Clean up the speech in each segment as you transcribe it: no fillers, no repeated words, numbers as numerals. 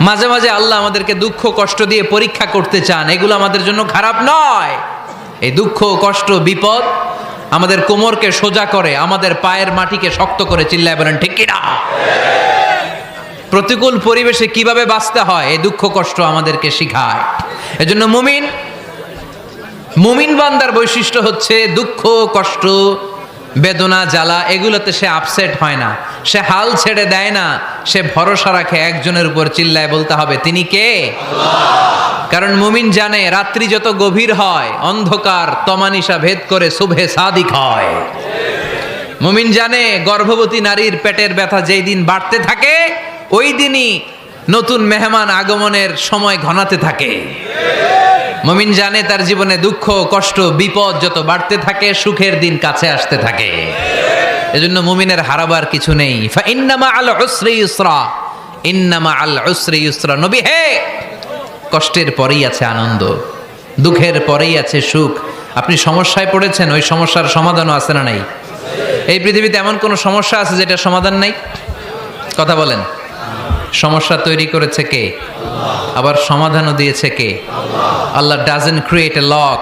মাঝে মাঝে আল্লাহ আমাদেরকে দুঃখ কষ্ট দিয়ে পরীক্ষা করতে চান, এগুলো আমাদের জন্য খারাপ নয়। এই দুঃখ কষ্ট বিপদ আমাদের কোমরকে সোজা করে, আমাদের পায়ের মাটিকে শক্ত করে, চিল্লায় বলেন ঠিক কিনা? প্রতিকূল পরিবেশে কিভাবে বাঁচতে হয় এই দুঃখ কষ্ট আমাদেরকে শিখায়। এজন্য মুমিন বান্দার বৈশিষ্ট্য হচ্ছে দুঃখ কষ্ট বেদনা জ্বালা এগুলোতে সে আপসেট হয় না, সে হাল ছেড়ে দেয় না, সে ভরসা রাখে একজনের উপর, চিল্লায় বলতে হবে তিনি কে? কারণ মুমিন জানে রাত্রি যত গভীর হয় অন্ধকার তমানিসা ভেদ করে সুবহে সাদিক হয়। মুমিন জানে গর্ভবতী নারীর পেটের ব্যথা যেই দিন বাড়তে থাকে ওই দিনই নতুন মেহমান আগমনের সময় ঘনাতে থাকে। মুমিন জানে তার জীবনে দুঃখ কষ্ট বিপদ যত বাড়তে থাকে সুখের দিন কাছে আসতে থাকে। এজন্য মুমিনের হারাবার কিছু নেই। ফা ইন্না মাআল উসরি ইউসরা, ইন্না মাআল উসরি ইউসরা। নবী হে, কষ্টের পরেই আছে আনন্দ, দুঃখের পরেই আছে সুখ। আপনি সমস্যায় পড়েছেন, ওই সমস্যার সমাধানও আছে না নাই? এই পৃথিবীতে এমন কোন সমস্যা আছে যেটা সমাধান নাই? কথা বলেন। সমস্যা তৈরি করেছে কে? আবার সমাধানও দিয়েছে কে? Allah doesn't create a lock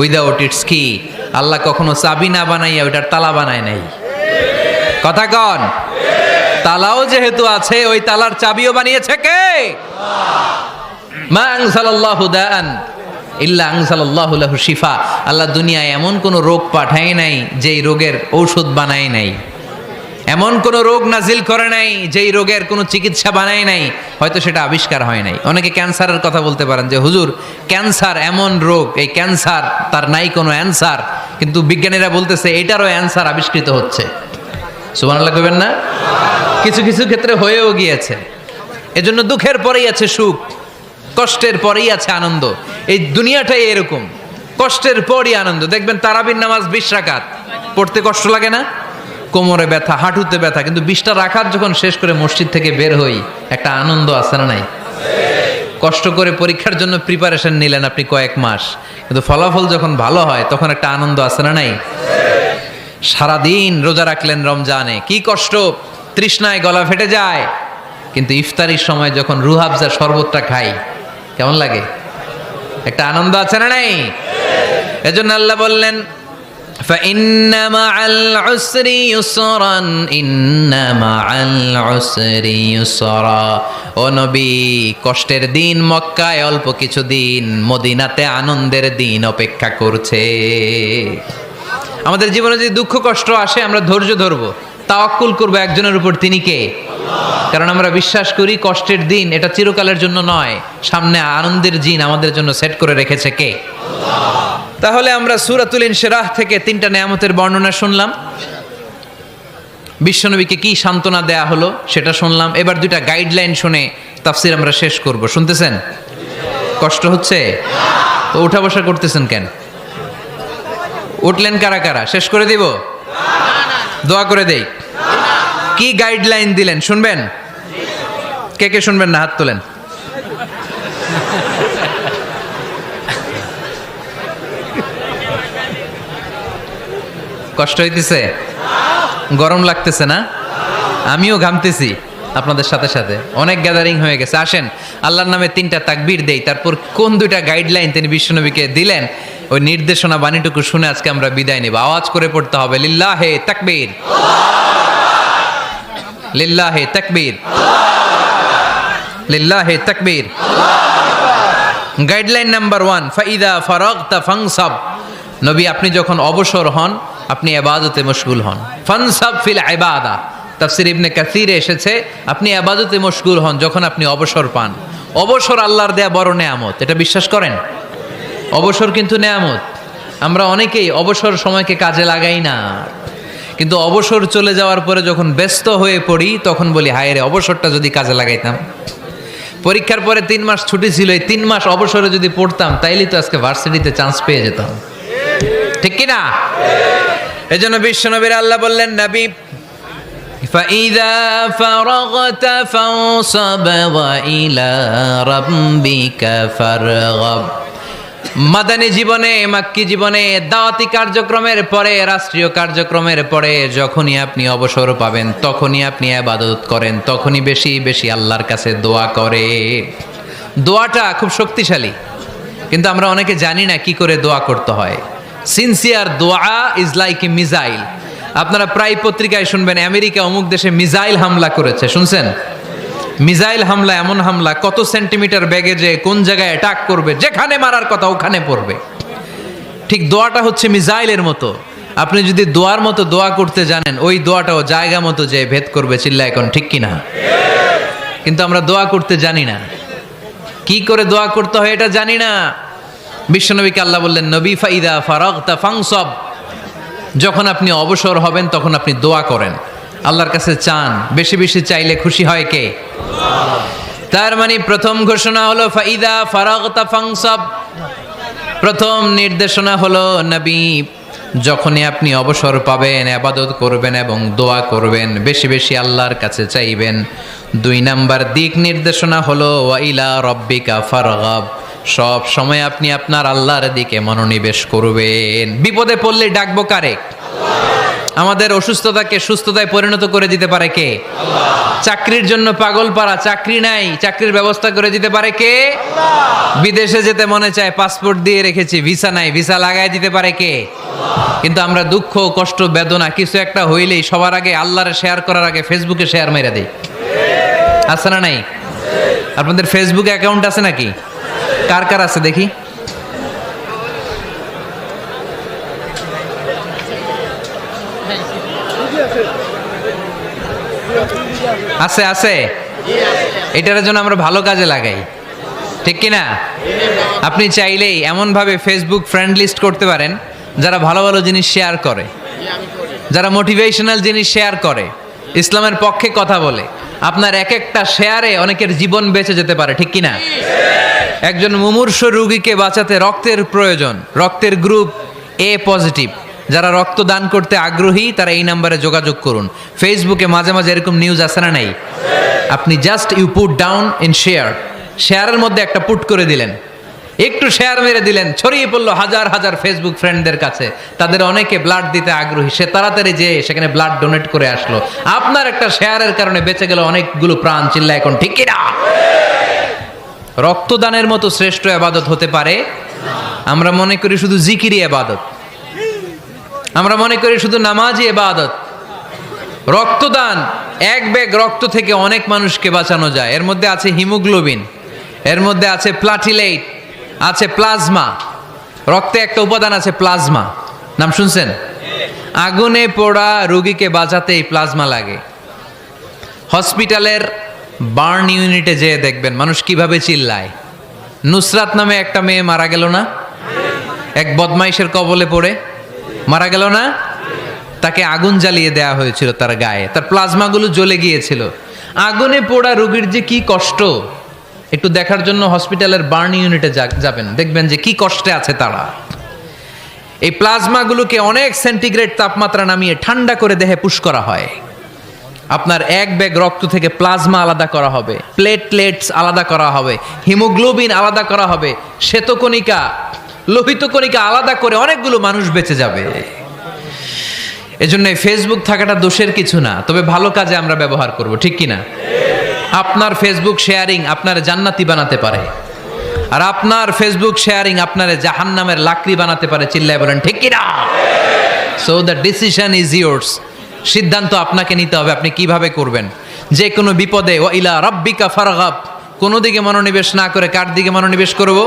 without its key. Allah কখনো চাবি না বানাইয়া ওইটার তালা বানায় নাই। কথা কন। তালাও যেহেতু আছে ওই তালার চাবিও বানিয়েছে কে? মা আনজালাল্লাহু দাআন ইল্লা আনজালাল্লাহু লাহু শিফা। আল্লাহ দুনিয়ায় এমন কোন রোগ পাঠায় নাই যেই রোগের ঔষধ বানায় নাই, এমন কোন রোগ নাজিল করে নাই যেই রোগের কোনো চিকিৎসা বানায় নাই, হয়তো সেটা আবিষ্কার হয় নাই। অনেকে ক্যান্সারের কথা বলতে পারেন যে হুজুর ক্যান্সার এমন রোগ, এই ক্যান্সার তার নাই কোনো অ্যান্সার, কিন্তু বিজ্ঞানীরা বলতেছে এটারও অ্যান্সার আবিষ্কৃত হচ্ছে। সুবহানাল্লাহ কইবেন না? কিছু কিছু ক্ষেত্রে হয়েও গিয়েছে। এজন্য দুঃখের পরেই আছে সুখ, কষ্টের পরেই আছে আনন্দ। এই দুনিয়াটাই এরকম, কষ্টের পরই আনন্দ। দেখবেন তারাবির নামাজ 20 রাকাত পড়তে কষ্ট লাগে না? কোমরে ব্যথা, হাঁটুতে ব্যথা, কিন্তু 20টা রাকাত যখন শেষ করে মসজিদ থেকে বের হই একটা আনন্দ আছে না নাই? কষ্ট করে পরীক্ষার জন্য প্রিপারেশন নিলেন আপনি কয়েক মাস, কিন্তু ফলাফল যখন ভালো হয় তখন একটা আনন্দ আছে না নাই? সারাদিন রোজা রাখলেন রমজানে, কি কষ্ট, তৃষ্ণায় গলা ফেটে যায়, কিন্তু ইফতারির সময় যখন রুহাবজা শরবতটা খাই কেমন লাগে? একটা আনন্দ আছে না নাই? এজন্য আল্লাহ বললেন فَإِنَّ مَعَ الْعُسْرِ يُسْرًا إِنَّ مَعَ الْعُسْرِ يُسْرًا। ও নবী, কষ্টের দিন মক্কায় অল্প কিছু দিন, মদিনাতে আনন্দের দিন অপেক্ষা করছে। আমাদের জীবনে যদি দুঃখ কষ্ট আসে আমরা ধৈর্য ধরবো, তাওয়াক্কুল করবো একজনের উপর, তিনি কে? কারণ আমরা বিশ্বাস করি কষ্টের দিন এটা চিরকালের জন্য নয়, সামনে আনন্দের দিন আমাদের জন্য সেট করে রেখেছে কে? তাহলে আমরা সূরাতুল ইনশিরাহ থেকে 3টা নেয়ামতের বর্ণনা শুনলাম, বিশ্বনবীকে কি সান্ত্বনা দেয়া হলো সেটা শুনলাম। এবার 2টা গাইডলাইন শুনে তাফসীর আমরা শেষ করব। শুনতেছেন? কষ্ট হচ্ছে তো উঠা বসা করতেছেন কেন? উঠলেন কারা কারা? শেষ করে দিব? দোয়া করে দেই। কি গাইডলাইন দিলেন শুনবেন? কে কে শুনবেন না হাত তোলেন। কষ্ট হইতেছে? গরম লাগতেছে না? আমিও ঘামতেছি আপনাদের সাথে সাথে। অনেক গ্যাদারিং হয়ে গেছে। আসেন আল্লাহর নামে 3টা তাকবীর দেই, তারপর কোন 2টা গাইডলাইন তিনি বিশ্বনবীকে দিলেন ওই নির্দেশনা বাণীটুকু শুনে আজকে আমরা বিদায় নেব। আওয়াজ করে পড়তে হবে লিল্লাহে তাকবীর, লিল্লাহে তাকবীর, লিল্লাহে তাকবীর। গাইডলাইন নাম্বার 1, ফাইদা ফারাগতা ফানসাব। নবী আপনি যখন অবসর হন আপনি ইবাদতে মশগুল হন। ফানসাব ফিল ইবাদা, তাফসীর ইবনে কাসিরে এসেছে আপনি ইবাদতে মশগুল হন যখন আপনি অবসর পান। অবসর আল্লাহর দেয়া বড় নেয়ামত, এটা বিশ্বাস করেন? অবসর কিন্তু নেয়ামত। আমরা অনেকেই অবসর সময়কে কাজে লাগাই না, কিন্তু অবসর চলে যাওয়ার পরে যখন ব্যস্ত হয়ে পড়ি তখন বলি হায় রে অবসরটা যদি কাজে লাগাইতাম। পরীক্ষার পরে 3 মাস ছুটি ছিল, এই 3 মাস অবসরে যদি পড়তাম তাইলে তো আজকে ভার্সিটিতে চান্স পেয়ে যেতাম, ঠিক কি না? এজন্য বিশ্বনবীর আল্লাহ বললেন নবী ফাইদা ফারাগতা ফানসাব ওয়া ইলা রাব্বিকা ফারগাব। মাদানী জীবনে, মাক্কি জীবনে, দাওয়াতি কার্যক্রমের পরে, রাষ্ট্রীয় কার্যক্রমের পরে যখনই আপনি অবসর পাবেন তখনই আপনি ইবাদত করেন, তখনই বেশি বেশি আল্লাহর কাছে দোয়া করে। দোয়াটা খুব শক্তিশালী, কিন্তু আমরা অনেকে জানি না কি করে দোয়া করতে হয়। সিনসিয়ার দোয়া ইজ লাইক এ মিসাইল। আপনারা প্রায় পত্রিকায় শুনবেন আমেরিকা অমুক দেশে মিসাইল হামলা করেছে, শুনছেন? মিসাইল হামলা এমন হামলা, কত সেন্টিমিটার বেগে যে কোন জায়গায় অ্যাটাক করবে, যেখানে মারার কথা ওখানে পড়বে। ঠিক দোয়াটা হচ্ছে মিসাইলের মতো। আপনি যদি দোয়ার মতো দোয়া করতে জানেন, ওই দোয়াটাও জায়গা মতো যে ভেদ করবে। চিল্লা এখন ঠিক কিনা? কিন্তু আমরা দোয়া করতে জানি না, কি করে দোয়া করতে হয় এটা জানি না। বিশ্বনবীকে আল্লাহ বললেন, নবী ফাইদা ফারাগতা ফানসাব, যখন আপনি অবসর হবেন তখন আপনি দোয়া করেন, আল্লাহর কাছে চান। বেশি বেশি চাইলে খুশি হয় কে? তার মানে প্রথম ঘোষণা হলো ফাইদা ফারাগতা ফানসাব। প্রথম নির্দেশনা হলো নবী, যখনই আপনি অবসর পাবেন ইবাদত করবেন এবং দোয়া করবেন, বেশি বেশি আল্লাহর কাছে চাইবেন। 2 নাম্বার দিক নির্দেশনা হলো ওয়াইলা রব্বিকা ফারগাব, সব সময় আপনি আপনার আল্লাহর দিকে মনোনিবেশ করবেন। বিপদে পড়লে ডাকবো কারে? আমাদের অসুস্থতাকে সুস্থতায় পরিণত করে দিতে পারে কে? চাকরির জন্য পাগল পারা, চাকরি নাই, চাকরির ব্যবস্থা করে দিতে পারে কে? বিদেশে যেতে মনে চায়, পাসপোর্ট দিয়ে রেখেছি, ভিসা নাই, ভিসা লাগাই দিতে পারে কে? কিন্তু আমরা দুঃখ কষ্ট বেদনা কিছু একটা হইলেই সবার আগে আল্লাহরে শেয়ার করার আগে ফেসবুকে শেয়ার মেরে দেই। আছে না নাই? আপনাদের ফেসবুক অ্যাকাউন্ট আছে নাকি? কার কার আছে দেখি? আছে আছে। এটার জন্য আমরা ভালো কাজে লাগাই, ঠিক কিনা? আপনি চাইলেই এমনভাবে ফেসবুক ফ্রেন্ড লিস্ট করতে পারেন যারা ভালো ভালো জিনিস শেয়ার করে, যারা মোটিভেশনাল জিনিস শেয়ার করে, ইসলামের পক্ষে কথা বলে। আপনার এক একটা শেয়ারে অনেকের জীবন বেঁচে যেতে পারে, ঠিক কিনা? একজন মুমূর্ষ রোগীকে বাঁচাতে রক্তের প্রয়োজন, রক্তের গ্রুপ এ পজিটিভ। যারা রক্ত দান করতে আগ্রহী তারা এই নাম্বারে যোগাযোগ করুন। ফেসবুকে মাঝে মাঝে এরকম নিউজ আসে না নাই? আপনি just you put down in share, শেয়ারের মধ্যে একটা পুট করে দিলেন, একটু শেয়ার মেরে দিলেন, ছড়িয়ে পড়লো হাজার হাজার ফেসবুক ফ্রেন্ডদের কাছে। তাদের অনেকে ব্লাড দিতে আগ্রহী, সে তাড়াতাড়ি যেয়ে সেখানে ব্লাড ডোনেট করে আসলো। আপনার একটা শেয়ারের কারণে বেঁচে গেল অনেকগুলো প্রাণ। চিল্লা এখন ঠিক কিনা? রক্তদানের মতো শ্রেষ্ঠ ইবাদত হতে পারে? আমরা মনে করি শুধু জিকিরি ইবাদত, আমরা মনে করি শুধু নামাজি ইবাদত। রক্তদান, এক ব্যাগ রক্ত থেকে অনেক মানুষকে বাঁচানো যায়। এর মধ্যে আছে হিমোগ্লোবিন, এর মধ্যে আছে প্লাটিলেট, আছে প্লাজমা। রক্তে একটা উপাদান আছে প্লাজমা, নাম শুনছেন? আগুনে পোড়া রোগীকে বাঁচাতে এই প্লাজমা লাগে। হসপিটালের বার্ন ইউনিটে যেয়ে দেখবেন মানুষ কিভাবে চিল্লায়। নুসরাত নামে একটা মেয়ে মারা গেল না? এক বদমাইশের কবলে পড়ে মারা গেল না? তাকে আগুন জ্বালিয়ে দেওয়া হয়েছিল তার গায়ে, তার প্লাজমাগুলো জ্বলে গিয়েছিল। আগুনে পোড়া রোগীর যে কি কষ্ট, একটু দেখার জন্য হসপিটালের বার্ন ইউনিটে যাবেন, দেখবেন যে কি কষ্টে আছে তারা। এই প্লাজমাগুলোকে অনেক সেন্টিগ্রেড তাপমাত্রা নামিয়ে ঠান্ডা করে দেহে পুশ করা হয়। আপনার এক ব্যাগ রক্ত থেকে প্লাজমা আলাদা করা হবে, প্লেটলেটস আলাদা করা হবে, হিমোগ্লোবিন আলাদা করা হবে, শ্বেতকণিকা, লোহিত কণিকা আলাদা করে অনেকগুলো মানুষ বেঁচে যাবে। এজন্য ফেসবুক থাকাটা দোষের কিছু না, তবে ভালো কাজে আমরা ব্যবহার করব, ঠিক কিনা? আপনার ফেসবুক শেয়ারিং আপনার জান্নাতি বানাতে পারে, আর আপনার ফেসবুক শেয়ারিং আপনার জাহান্নামের লাকড়ি বানাতে পারে। চিল্লায় বলেন ঠিক কিনা? So the decision is yours. সিদ্ধান্ত আপনাকে নিতে হবে, আপনি কিভাবে করবেন। যে কোনো বিপদে ওয়াইলা রাব্বিকা ফারগাব, কোনো দিকে মনোনিবেশ না করে কার দিকে মনোনিবেশ করব?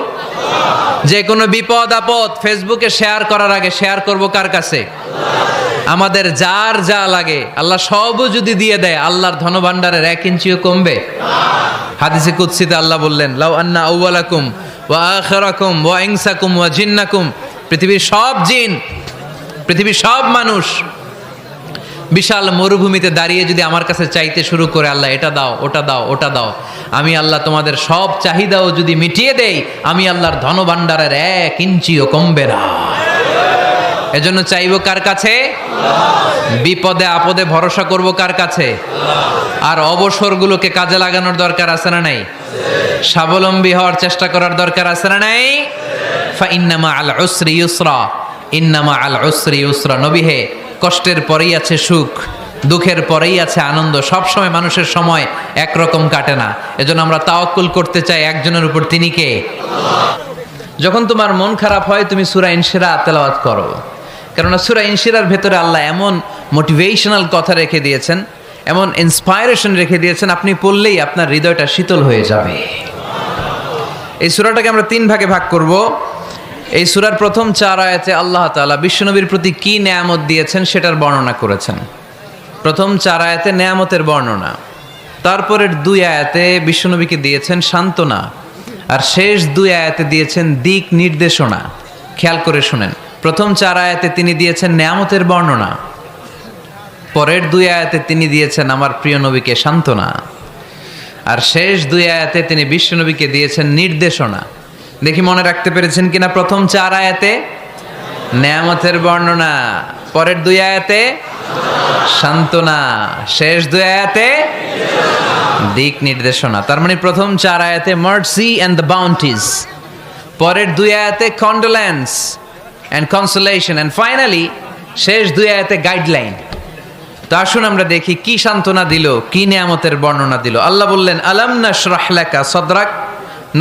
যে কোনো বিপদ আপদ ফেসবুকে শেয়ার করার আগে শেয়ার করব কার কাছে? আমাদের যার যা লাগে আল্লাহ সবও যদি দিয়ে দেয়, আল্লাহর ধনভাণ্ডারের 1 ইঞ্চিও কমবে? হাদিসে কুদসিতে আল্লাহ বললেন, লাউ আন্না আউওয়ালাকুম ওয়া আখিরাকুম ওয়া ইনসাকুম ওয়া জিন্নাকুম, পৃথিবীর সব জিন, পৃথিবীর সব মানুষ বিশাল মরুভূমিতে দাঁড়িয়ে যদি আমার কাছে চাইতে শুরু করে, আল্লাহ এটা দাও, ওটা দাও, ওটা দাও, আমি আল্লাহ তোমাদের সব চাহিদাও যদি মিটিয়ে দেই, আমি আল্লাহর ধনভাণ্ডারের 1 ইঞ্চিও কমবে না। এজন্য চাইবো কার কাছে? বিপদে আপদে ভরসা করব কার কাছে? আর অবসরগুলোকে কাজে লাগানোর দরকার আছে না নাই? স্বাবলম্বী হওয়ার চেষ্টা করার দরকার আছে না নাই? ফাইন্নামা আল উসরি ইউসরা, ইন্নামা আল উসরি ইউসরা। নবী হে, কষ্টের পরেই আছে সুখ, দুঃখের পরেই আছে আনন্দ। সব সময় মানুষের সময় একরকম কাটে না। এজন্য আমরা তাওয়াক্কুল করতে চাই একজনের উপর, তিনি কে? যখন তোমার মন খারাপ হয় তুমি সূরা ইনশিরাহ তেলাওয়াত করো, কেননা সূরা ইনশিরাহর ভেতরে আল্লাহ এমন মোটিভেশনাল কথা রেখে দিয়েছেন, এমন ইন্সপায়ারেশন রেখে দিয়েছেন, আপনি পড়লেই আপনার হৃদয়টা শীতল হয়ে যাবে। এই সূরাটাকে আমরা 3 ভাগে ভাগ করব। এই সূরার প্রথম 4 আয়াতে আল্লাহ তাআলা বিশ্বনবীর প্রতি কি নেয়ামত দিয়েছেন সেটার বর্ণনা করেছেন। প্রথম 4 আয়াতে নেয়ামতের বর্ণনা, তারপরের 2 আয়াতে বিশ্বনবীকে দিয়েছেন সান্ত্বনা, আর শেষ 2 আয়াতে দিয়েছেন দিক নির্দেশনা। খেয়াল করে শুনেন, প্রথম 4 আয়াতে তিনি দিয়েছেন নেয়ামতের বর্ণনা, পরের 2 আয়াতে তিনি দিয়েছেন আমার প্রিয় নবীকে সান্ত্বনা, আর শেষ 2 আয়াতে তিনি বিশ্বনবীকে দিয়েছেন নির্দেশনা। দেখি মনে রাখতে পেরেছেন কিনা? প্রথম 4 আয়াতে নেয়ামতের বর্ণনা, পরের 2 আয়াতে সান্ত্বনা, শেষ 2 আয়াতে দিক নির্দেশনা। তার মানে প্রথম 4 আয়াতে মার্সি এন্ড দ্য বাউন্টিজ, পরের 2 আয়াতে condolence and consolation, and finally শেষ 2 আয়াতে গাইডলাইন। তো আসুন আমরা দেখি কি সান্ত্বনা দিল, কি নিয়ামতের বর্ণনা দিল। আল্লাহ বললেন, আলাম নাশরাহ লাকা সাদরাক।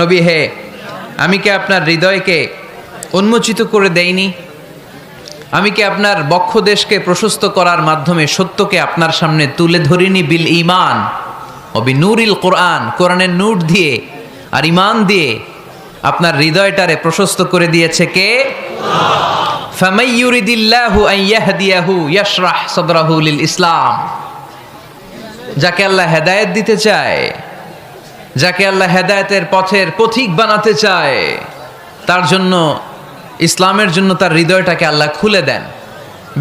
নবী হে, আমি কি আপনার হৃদয়কে উন্মোচিত করে দেইনি? আমি কি আপনার বক্ষদেশকে প্রশস্ত করার মাধ্যমে সত্যকে আপনার সামনে তুলে ধরিনি? বিল ঈমান ও বিনূরিল কোরআন, কোরআনের নূর দিয়ে আর ঈমান দিয়ে আপনার হৃদয়টারে প্রশস্ত করে দিয়েছে কে? ফামাই ইউরিদিল্লাহু আন ইয়াহদিয়াহু ইয়াশরাহ সাদরাহু লিল ইসলাম। যাকে আল্লাহ হেদায়েত দিতে চায়, যাকে আল্লাহ হেদায়েতের পথের পথিক বানাতে চায়, তার জন্য, ইসলামের জন্য তার হৃদয়টাকে আল্লাহ খুলে দেন।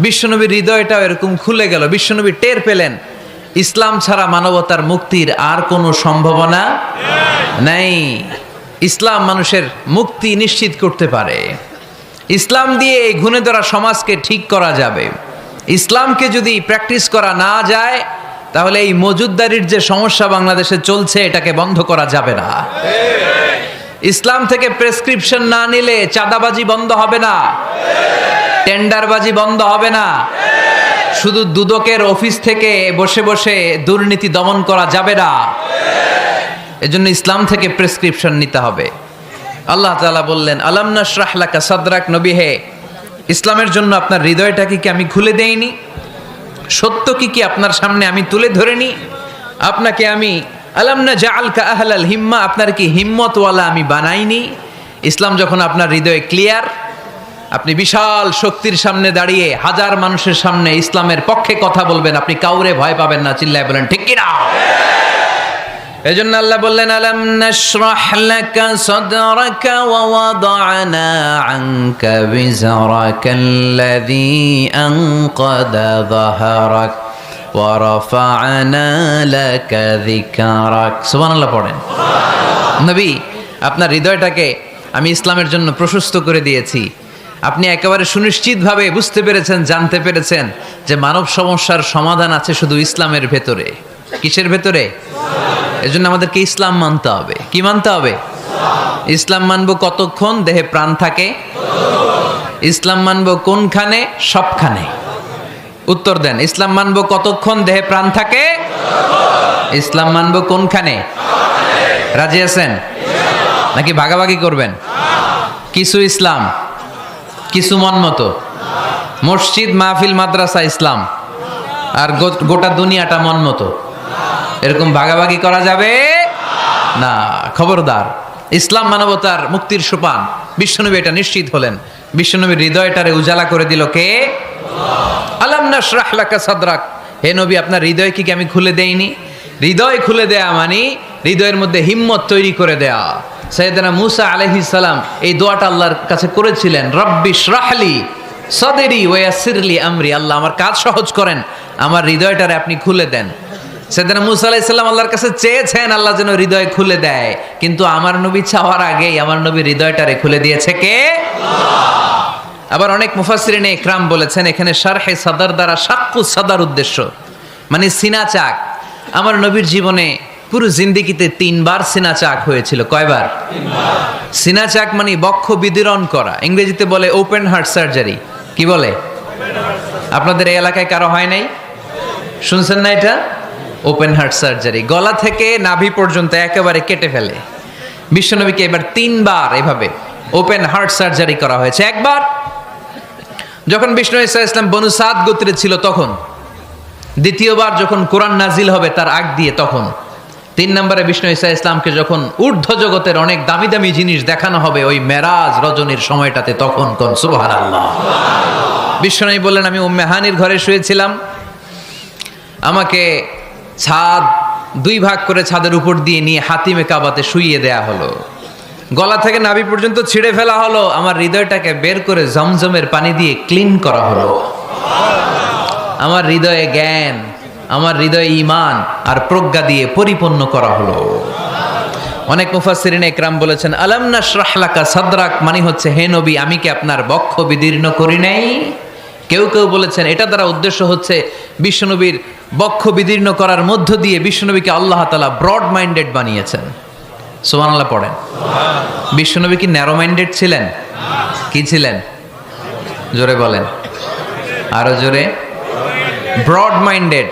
বিশ্বনবীর হৃদয়টাও এরকম খুলে গেল। বিশ্বনবী টের পেলেন ইসলাম ছাড়া মানবতার মুক্তির আর কোনো সম্ভাবনা নাই। ইসলাম মানুষের মুক্তি নিশ্চিত করতে পারে। ইসলাম দিয়ে এই ঘুণে ধরা সমাজকে ঠিক করা যাবে। ইসলামকে যদি প্র্যাকটিস করা না যায়, তাহলে এই মজুদদারির যে সমস্যা বাংলাদেশে চলছে, এটাকে বন্ধ করা যাবে না। ইসলাম থেকে প্রেসক্রিপশন না নিলে চাঁদাবাজি বন্ধ হবে না, টেন্ডারবাজি বন্ধ হবে না, শুধু দুদকের অফিস থেকে বসে বসে দুর্নীতি দমন করা যাবে না। এজন্য ইসলাম থেকে প্রেসক্রিপশন নিতে হবে। আল্লাহ তাআলা বললেন, আলাম নাশরাহ লাকা সাদরাক। নবী হে, ইসলামের জন্য আপনার হৃদয়টাকে কি আমি খুলে দেইনি? সত্য কি আপনার সামনে আমি তুলে ধরিনি? আপনাকে আমি আলাম নাজআলকা আহলাল হিম্মা, আপনার কি হিম্মতওয়ালা আমি বানাইনি? ইসলাম যখন আপনার হৃদয়ে ক্লিয়ার, আপনি বিশাল শক্তির সামনে দাঁড়িয়ে হাজার মানুষের সামনে ইসলামের পক্ষে কথা বলবেন, আপনি কাউরে ভয় পাবেন না। চিল্লায় বলেন ঠিক কিনা? এজন্য আল্লাহ বললেন, আলাম নাশরাহ লাকা সাদরাকা ওয়া ওয়াদা'না আনকা বিজরাকাল্লাযী আনকাদা যাহরাক ওয়া রাফা'না লাকা যিকরাক। সুবহানাল্লাহ পড়েন। নবী, আপনার হৃদয়টাকে আমি ইসলামের জন্য প্রশস্ত করে দিয়েছি। আপনি একেবারে সুনিশ্চিতভাবে বুঝতে পেরেছেন, জানতে পেরেছেন যে মানব সমস্যার সমাধান আছে শুধু ইসলামের ভেতরে। কিসের ভেতরে? এজন্য আমাদেরকে ইসলাম মানতে হবে। কি মানতে হবে? ইসলাম মানবো কতক্ষণ দেহে প্রাণ থাকে? ইসলাম মানবো কোনখানে? সবখানে। উত্তর দেন, ইসলাম মানবো কতক্ষণ দেহে প্রাণ থাকে? ইসলাম মানবো কোনখানে? রাজি আছেন নাকি ভাগাভাগি করবেন? কিছু ইসলাম, কিছু মন মতো। মসজিদ, মাহফিল, মাদ্রাসা ইসলাম, আর গোটা দুনিয়াটা মন মতো। এরকম ভাগাভাগি করা যাবে না। খবরদার। ইসলাম মানবতার মুক্তির সোপান। বিশ্বনবী এটা নিশ্চিত হলেন। বিশ্বনবীর হৃদয়টারে উজালা করে দিল কে? আলাম নাশরাহ লাকা সাদরাক। হে নবী, আপনার হৃদয় কি আমি খুলে দেইনি? হৃদয় খুলে দেয়া মানে হৃদয়ের মধ্যে হিম্মত তৈরি করে দেয়া। সাইয়েদনা মূসা আলাইহিস সালাম এই দোয়াটা আল্লাহর কাছে করেছিলেন, রব্বি শরাহলি সাদরি ওয়া ইয়াসসিরলি আমরি। আল্লাহ, আমার কাজ সহজ করেন, আমার হৃদয়টারে আপনি খুলে দেন। সাইয়েদনা মূসা আলাইহিস সালাম আল্লাহর কাছে চেয়েছেন আল্লাহ যেন হৃদয় খুলে দেয়, কিন্তু আমার নবী চাওয়ার আগেই আমার নবীর হৃদয়টারে খুলে দিয়েছে কে? আল্লাহ। আবার অনেক মুফাসসিরিনে ইকরাম বলেছেন, এখানে শারহে সাদর দ্বারা শাক্কু সাদর উদ্দেশ্য, মানে সিনা চাক। আমার নবীর জীবনে পুরো জিন্দেগিতে 3 বার সিনা চাক হয়েছিল। কয়বার? সিনা চাক মানে বক্ষ বিদীর্ণ করা, ইংরেজিতে বলে ওপেন হার্ট সার্জারি। কি বলে? আপনাদের এই এলাকায় কারো হয় নাই? শুনছেন না এটা? ওপেন হার্ট সার্জারি, গলা থেকে নাভি পর্যন্ত একেবারে কেটে ফেলে। বিশ্বনবীকে এবার 3 বার এভাবে ওপেন হার্ট সার্জারি করা হয়েছে। একবার যখন বিষ্ণু ঈসা ইসলাম বনু সাদ গোত্রে ছিল তখন, দ্বিতীয়বার যখন কোরআন নাজিল হবে তার আগ দিয়ে তখন, 3 নম্বরে বিষ্ণু ঈসা ইসলামকে যখন ঊর্ধ্ব জগতের অনেক দামি দামি জিনিস দেখানো হবে ওই মেরাজ রজনীর সময়টাতে, তখন কোন সুবহানাল্লাহ। বিশ্বনবী বললেন, আমি উম্মে হানির ঘরে শুয়েছিলাম, আমাকে ছাদ 2 ভাগ করে ছাদের উপর দিয়ে নিয়ে হাতিমে কাবাতে শুইয়ে দেয়া হলো, গলা থেকে নাভি পর্যন্ত ছিঁড়ে ফেলা হলো, আমার হৃদয়টাকে বের করে জমজমের পানি দিয়ে ক্লিন করা হলো, আমার হৃদয়ে জ্ঞান, আমার হৃদয়ে ঈমান আর প্রজ্ঞা দিয়ে পরিপূর্ণ করা হলো। অনেক মুফাসসিরিন ইকরাম বলেছেন, আলাম নাশরাহ লাকা সাদরাক মানে হচ্ছে, হে নবী আমি কি আপনার বক্ষ বিদীর্ণ করি নাই? কেউ কেউ বলেছেন এটা দ্বারা উদ্দেশ্য হচ্ছে বিশ্বনবীর বক্ষ বিদীর্ণ করার মধ্য দিয়ে বিশ্বনবীকে আল্লাহ তাআলা ব্রড মাইন্ডেড বানিয়েছেন। সুবহানাল্লাহ পড়েন। বিশ্বনবী কি ন্যারো মাইন্ডেড ছিলেন? কি ছিলেন? জোরে বলেন, আরো জোরে। ব্রড মাইন্ডেড,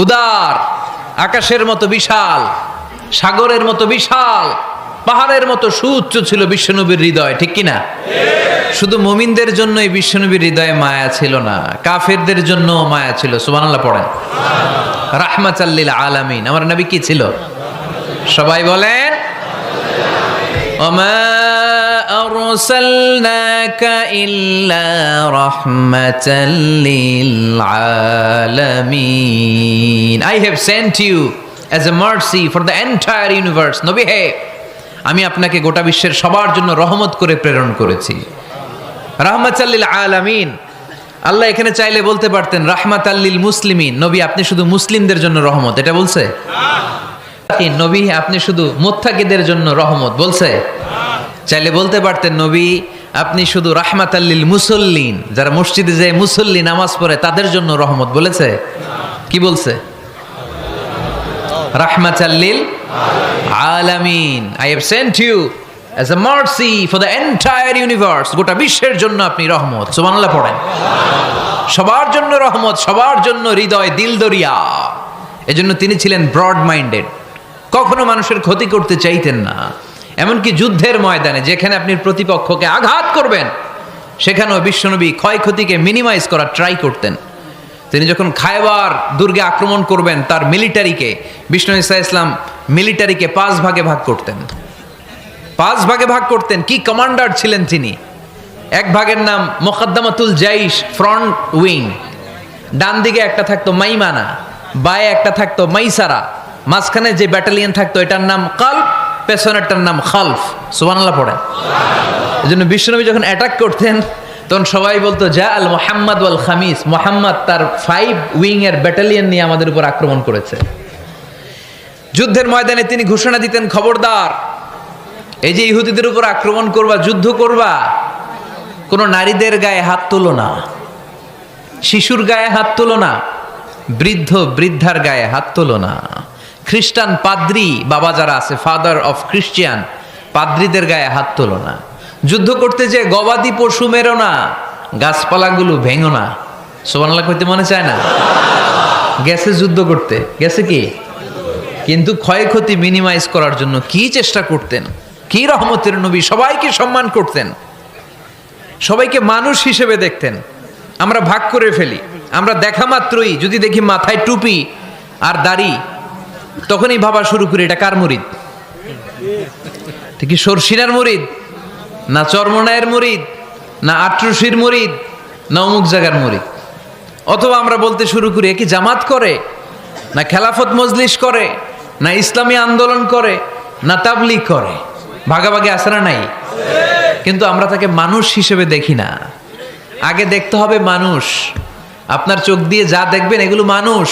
উদার, আকাশের মতো বিশাল, সাগরের মতো বিশাল, পাহাড়ের মতো সুউচ্চ ছিল বিশ্বনবীর হৃদয়, ঠিক কিনা? শুধু মুমিনদের জন্যই বিশ্বনবীর হৃদয়ে মায়া ছিল না, কাফেরদের জন্য মায়া ছিল। সুবহানাল্লাহ পড়েন। রাহমাতাল লিল আলামিন, আমার নবী কি ছিল? সবাই বলেন, ওমা আরসালনাকা ইল্লা রাহমাতাল লিল আলামিন। I have sent you as a mercy for the entire universe. নবী হে, আমি আপনাকে গোটা বিশ্বের সবার জন্য রহমত করে প্রেরণ করেছি। রাহমাতাল লিল আলামিন, আল্লাহ এখানে চাইলে বলতে পারতেন রাহমাতাল লিল মুসলিমিন, নবী আপনি শুধু মুসলিমদের জন্য রহমত, এটা বলছে? নবী আপনি শুধু মুত্তাকিদের জন্য রহমত, বলছে? চাইলে বলতে পারতেন নবী আপনি শুধু রাহমাতাল লিল মুসল্লিন, যারা মসজিদে যায় মুসল্লি নামাজ পড়ে তাদের জন্য রহমত, বলেছে? কি বলছে? রাহমাতাল লিল আলামিন, I have sent you as a mercy for the entire universe, গোটা বিশ্বের জন্য আপনি রহমত। সুবহানাল্লাহ পড়েন। সবার জন্য রহমত, সবার জন্য হৃদয় দিল দরিয়া। এজন্য তিনি ছিলেন ব্রড মাইন্ডেড, কখনো মানুষের ক্ষতি করতে চাইতেন না। এমনকি যুদ্ধের ময়দানে যেখানে আপনি প্রতিপক্ষকে আঘাত করবেন সেখানেও বিশ্বনবী ক্ষয়ক্ষতিকে মিনিমাইজ করার ট্রাই করতেন। তিনি যখন খায়বার দুর্গে আক্রমণ করবেন তার মিলিটারিকে, বিষ্ণু ঈসা ইসলাম মিলিটারিকে 5 ভাগে ভাগ করতেন। 5 ভাগে ভাগ করতেন। কি কমান্ডার ছিলেন তিনি! এক ভাগের নাম মুকদ্দমাতুল জাইশ, ফ্রন্ট উইং। ডান দিকে একটা থাকতো মাইমানা, বায়ে একটা থাকতো মাইসারা, মাঝখানে যে ব্যাটালিয়ন থাকতো এটার নাম কালব, পেছনেরটার নাম খালফ। সুবহানাল্লাহ পড়ে। এজন্য বিশ্বনবী যখন অ্যাটাক করতেন তখন সবাই বলতো যা আল মুহাম্মদ ওয়াল খামিস, মুহাম্মদ তার 5 উইং এর ব্যাটালিয়ন নিয়ে আমাদের উপর আক্রমণ করেছে। যুদ্ধের ময়দানে তিনি ঘোষণা দিতেন, খবরদার, এই যে ইহুদিদের উপর আক্রমণ করবা, যুদ্ধ করবা, কোনো নারীদের গায়ে হাত তোলো না, শিশুর গায়ে হাত তোলো না, বৃদ্ধ বৃদ্ধার গায়ে হাত তোলো না, খ্রিস্টান পাদ্রী বাবা যারা আছে, ফাদার অফ খ্রিস্টিয়ান, পাদ্রীদের গায়ে হাত তোলো না, যুদ্ধ করতে যে গবাদি পশু মেরো না, গাছপালাগুলো ভেঙো না। সুবহানাল্লাহ কইতে মনে চায় না? গেছে যুদ্ধ করতে, গেছে কি, কিন্তু ক্ষয়ক্ষতি মিনিমাইজ করার জন্য কি চেষ্টা করতেন! কি রহমতের নবী! সবাইকে সম্মান করতেন, সবাইকে মানুষ হিসেবে দেখতেন। আমরা ভাগ করে ফেলি, আমরা দেখা মাত্রই যদি দেখি মাথায় টুপি আর দাড়ি, তখনই ভাবা শুরু করি এটা কার মুরিদ? ঠিক সরসিনার মুরিদ, না চরমনায়ের মুরিদ, না আট্রসির মুরিদ, না অমুক জায়গার মুরিদ। অথবা আমরা বলতে শুরু করি কি জামাত করে, না খেলাফত মজলিস করে, না ইসলামী আন্দোলন করে, না তাবলীগ করে। ভাগাভাগি আছে না নাই? কিন্তু আমরা তাকে মানুষ হিসেবে দেখি না। আগে দেখতে হবে মানুষ। আপনার চোখ দিয়ে যা দেখবেন এগুলো মানুষ,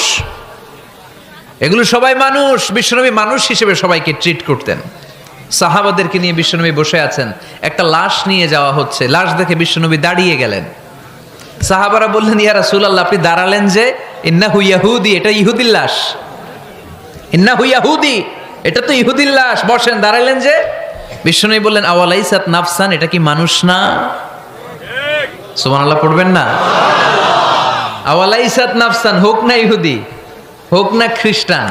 এগুলো সবাই মানুষ। বিশ্বনবী মানুষ হিসেবে সবাইকে ট্রিট করতেন। সাহাবাদেরকে নিয়ে বিশ্বনবী বসে আছেন, একটা লাশ নিয়ে যাওয়া হচ্ছে, লাশ দেখে বিশ্বনবী দাঁড়িয়ে গেলেন। সাহাবারা বললেন, ইয়া রাসূলুল্লাহ আপনি দাঁড়ালেন যে? ইন্নাহু ইয়াহুদি, এটা ইহুদির লাশ। ইন্নাহু ইয়াহুদি, এটা তো ইহুদির লাশ, বসেন। দাঁড়াইলেন যে? বিষ্ণু বললেন আওয়ালাইসাত নাফসান, এটা কি মানুষ না? সুবহানাল্লাহ পড়বেন না? আওয়ালাইসাত নাফসান, হোক না ইহুদি, হোক না খ্রিস্টান,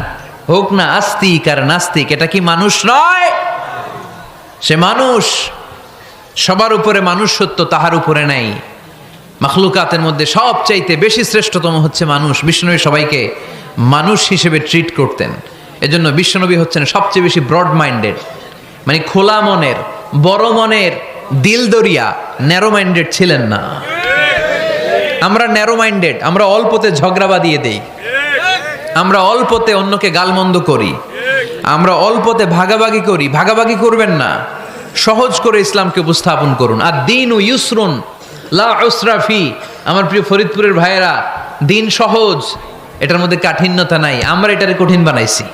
হোক না আস্তিক আর নাস্তিক, এটা কি মানুষ নয়? সে মানুষ। সবার উপরে মানুষ সত্য, তাহার উপরে নাই। মাখলুকাতের মধ্যে সবচাইতে বেশি শ্রেষ্ঠতম হচ্ছে মানুষ। বিশ্বনবী সবাইকে মানুষ হিসেবে ট্রিট করতেন। এজন্য বিশ্বনবী হচ্ছেন সবচেয়ে বেশি ব্রড মাইন্ডেড, মানে খোলা মনের, বড় মনের, দিল দরিয়া, ন্যারো মাইন্ডেড ছিলেন না। আমরা ন্যারো মাইন্ডেড, আমরা অল্পতে ঝগড়া বাঁধিয়ে দেই, আমরা অল্পতে অন্যকে গালমন্দ করি, আমরা অল্পতে ভাগাভাগি করি। ভাগাভাগি করবেন না, সহজ করে ইসলামকে উপস্থাপন করুন। আর দিন ও ইউসরুন লা উসরা ফি। আমার প্রিয় ফরিদপুরের ভাইয়েরা, দিন সহজ, এটার মধ্যে কাঠিন্যতা নাই। আমরা এটারে কঠিন বানাইছি।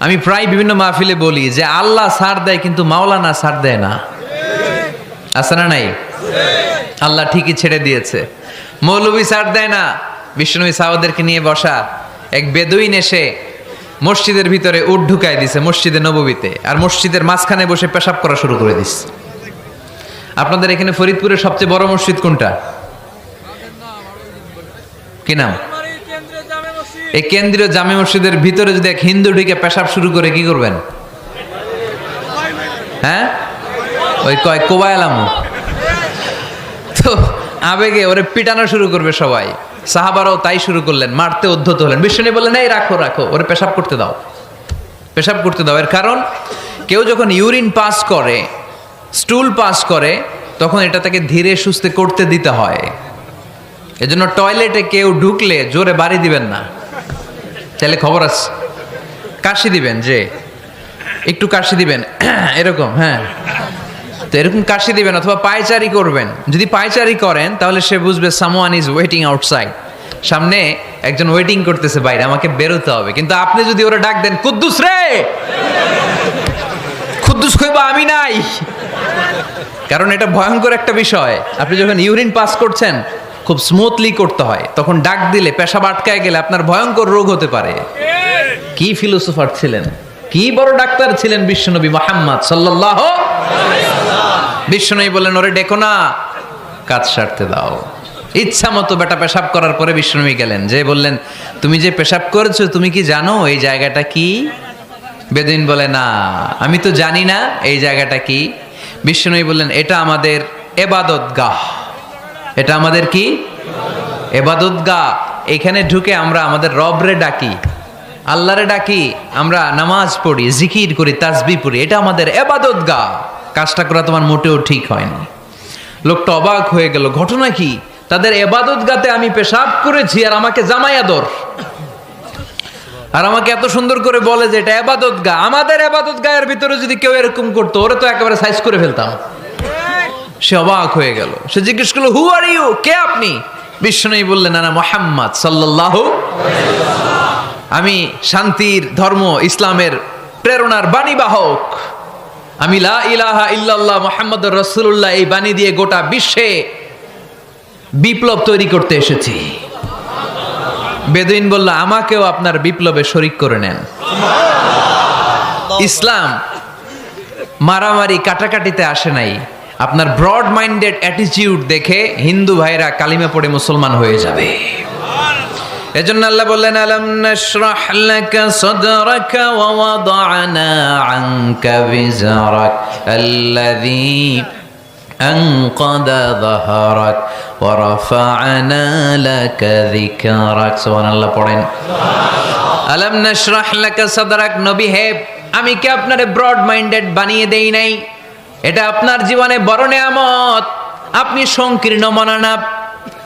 আমি প্রায় বিভিন্ন মাহফিলে বলি যে আল্লাহ ছাড় দেয় কিন্তু মাওলানা ছাড় দেয় না। আছে না নাই? আল্লাহ ঠিকই ছেড়ে দিয়েছে। মৌলভী ছাড় দেয় না। বিশ্বনবী সাহাবাদেরকে নিয়ে বসা, এক বেদুইন এসে মসজিদের ভিতরে উট ঢুকায় দিছে, মসজিদে নববীতে, আর মসজিদের মাঝখানে বসে পেশাব করা শুরু করে দিস। আপনাদের এখানে ফরিদপুরের সবচেয়ে বড় মসজিদ কোনটা? কি নাম? এই কেন্দ্রীয় জামে মসজিদের ভিতরে যদি এক হিন্দু ঢুকে পেশাব শুরু করে, কি করবেন? হ্যাঁ, ওই কয় কোবায়ালামু। তো আবেগে ওরে পিটানো শুরু করবে সবাই। সাহাবারাও তাই শুরু করলেন, মারতে উদ্ধত হলেন। বিষ্ণু বললেন এই রাখো রাখো, ওরে পেশাব করতে দাও, পেশাব করতে দাও। এর কারণ কেউ যখন ইউরিন পাস করে, স্টুল পাস করে, তখন এটা তাকে ধীরে সুস্থে করতে দিতে হয়। এজন্য টয়লেটে কেউ ঢুকলে জোরে বাড়ি দিবেন না, তাহলে খবর আছে। কাশি দিবেন, যে একটু কাশি দিবেন এরকম, হ্যাঁ, তো এরকম কাশি দিবেন। অথবা পায়চারি করবেন। যদি পায়চারি করেন তাহলে সে বুঝবে সামওয়ান ইজ ওয়েটিং আউটসাইড, সামনে একজন ওয়েটিং করতেছে বাইরে, আমাকে বেরোতে হবে। কিন্তু আপনি যদি ওরা ডাক দেন কুদ্দুস রে, কুদ্দুস কইবা আমি নাই, কারণ এটা ভয়ঙ্কর একটা বিষয়। আপনি যখন ইউরিন পাস করছেন খুব স্মুথলি করতে হয়, তখন ডাক দিলে পেশাব আটকায় গেলে আপনার ভয়ঙ্কর রোগ হতে পারে। কি ফিলোসোফার ছিলেন, কি বড় ডাক্তার ছিলেন বিশ্বনবী মুহাম্মদ সাল্লাল্লাহু আলাইহি ওয়াসাল্লাম। বিশ্বনবী বললেন ওরে ডেকো না, কাজ সারতে দাও। ইচ্ছা মতো বেটা পেশাব করার পরে বিশ্বনবী গেলেন, যে বললেন তুমি যে পেশাব করেছো তুমি কি জানো এই জায়গাটা কি? বেদুইন বলে না, আমি তো জানি না এই জায়গাটা কি। বিশ্বনবী বললেন এটা আমাদের ইবাদতগাহ। এটা আমাদের কি? ইবাদতগাহ। এখানে ঢুকে আমরা আমাদের রবরে ডাকি, আল্লাহরে ডাকি, আমরা নামাজ পড়ি, জিকির করি, তাসবিহ পড়ি, এটা আমাদের ইবাদতগাহ। কাজটা করা তোমার মোটেও ঠিক হয়নি। লোকটা অবাক হয়ে গেল, ঘটনা কি? তাদের ইবাদতগাহতে আমি পেশাব করেছি আর আমাকে জামাই আদর, আর আমাকে এত সুন্দর করে বলে যে এটা ইবাদতগাহ। আমাদের ইবাদতগাহের ভিতরে যদি কেউ এরকম করতো, ওরে তো একেবারে সাইজ করে ফেলতাম। সে অবাক হয়ে গেল। সে জিজ্ঞেস করলো হু আর ইউ, কে আপনি? বিশ্বনবী বললেন আনা মুহাম্মদ সাল্লাল্লাহু আলাইহি ওয়াসাল্লাম, আমি শান্তির ধর্ম ইসলামের প্রেরণার বাণীবাহক। আমি লা ইলাহা ইল্লাল্লাহ মুহাম্মাদুর রাসূলুল্লাহ এই বাণী দিয়ে গোটা বিশ্বে বিপ্লব তৈরি করতে এসেছি। বেদুইন বলল আমাকেও আপনার বিপ্লবে শরীক করে নেন। ইসলাম মারামারি কাটাকাটিতে আসে নাই। আপনার ব্রড মাইন্ডেড অ্যাটিটিউড দেখে হিন্দু ভাইরা কালিমা পড়ে মুসলমান হয়ে যাবে। এজন্য আল্লাহ বললেন আলাম নাশরাহ লাকা সাদরাকা ওয়া ওয়াদা'না আনকা বিজরাক আল্লাযী আনকাদা যাহরাক ওয়া রাফা'না লাকা যিকরাক। সুবহানাল্লাহ পড়েন। আলাম নাশরাহ লাকা সাদরাক, নবী হে আমি কি আপনারে ব্রড মাইন্ডেড বানিয়ে দেই নাই? এটা আপনার জীবনে বড় নেয়ামত। আপনি সংকীর্ণ মনা না,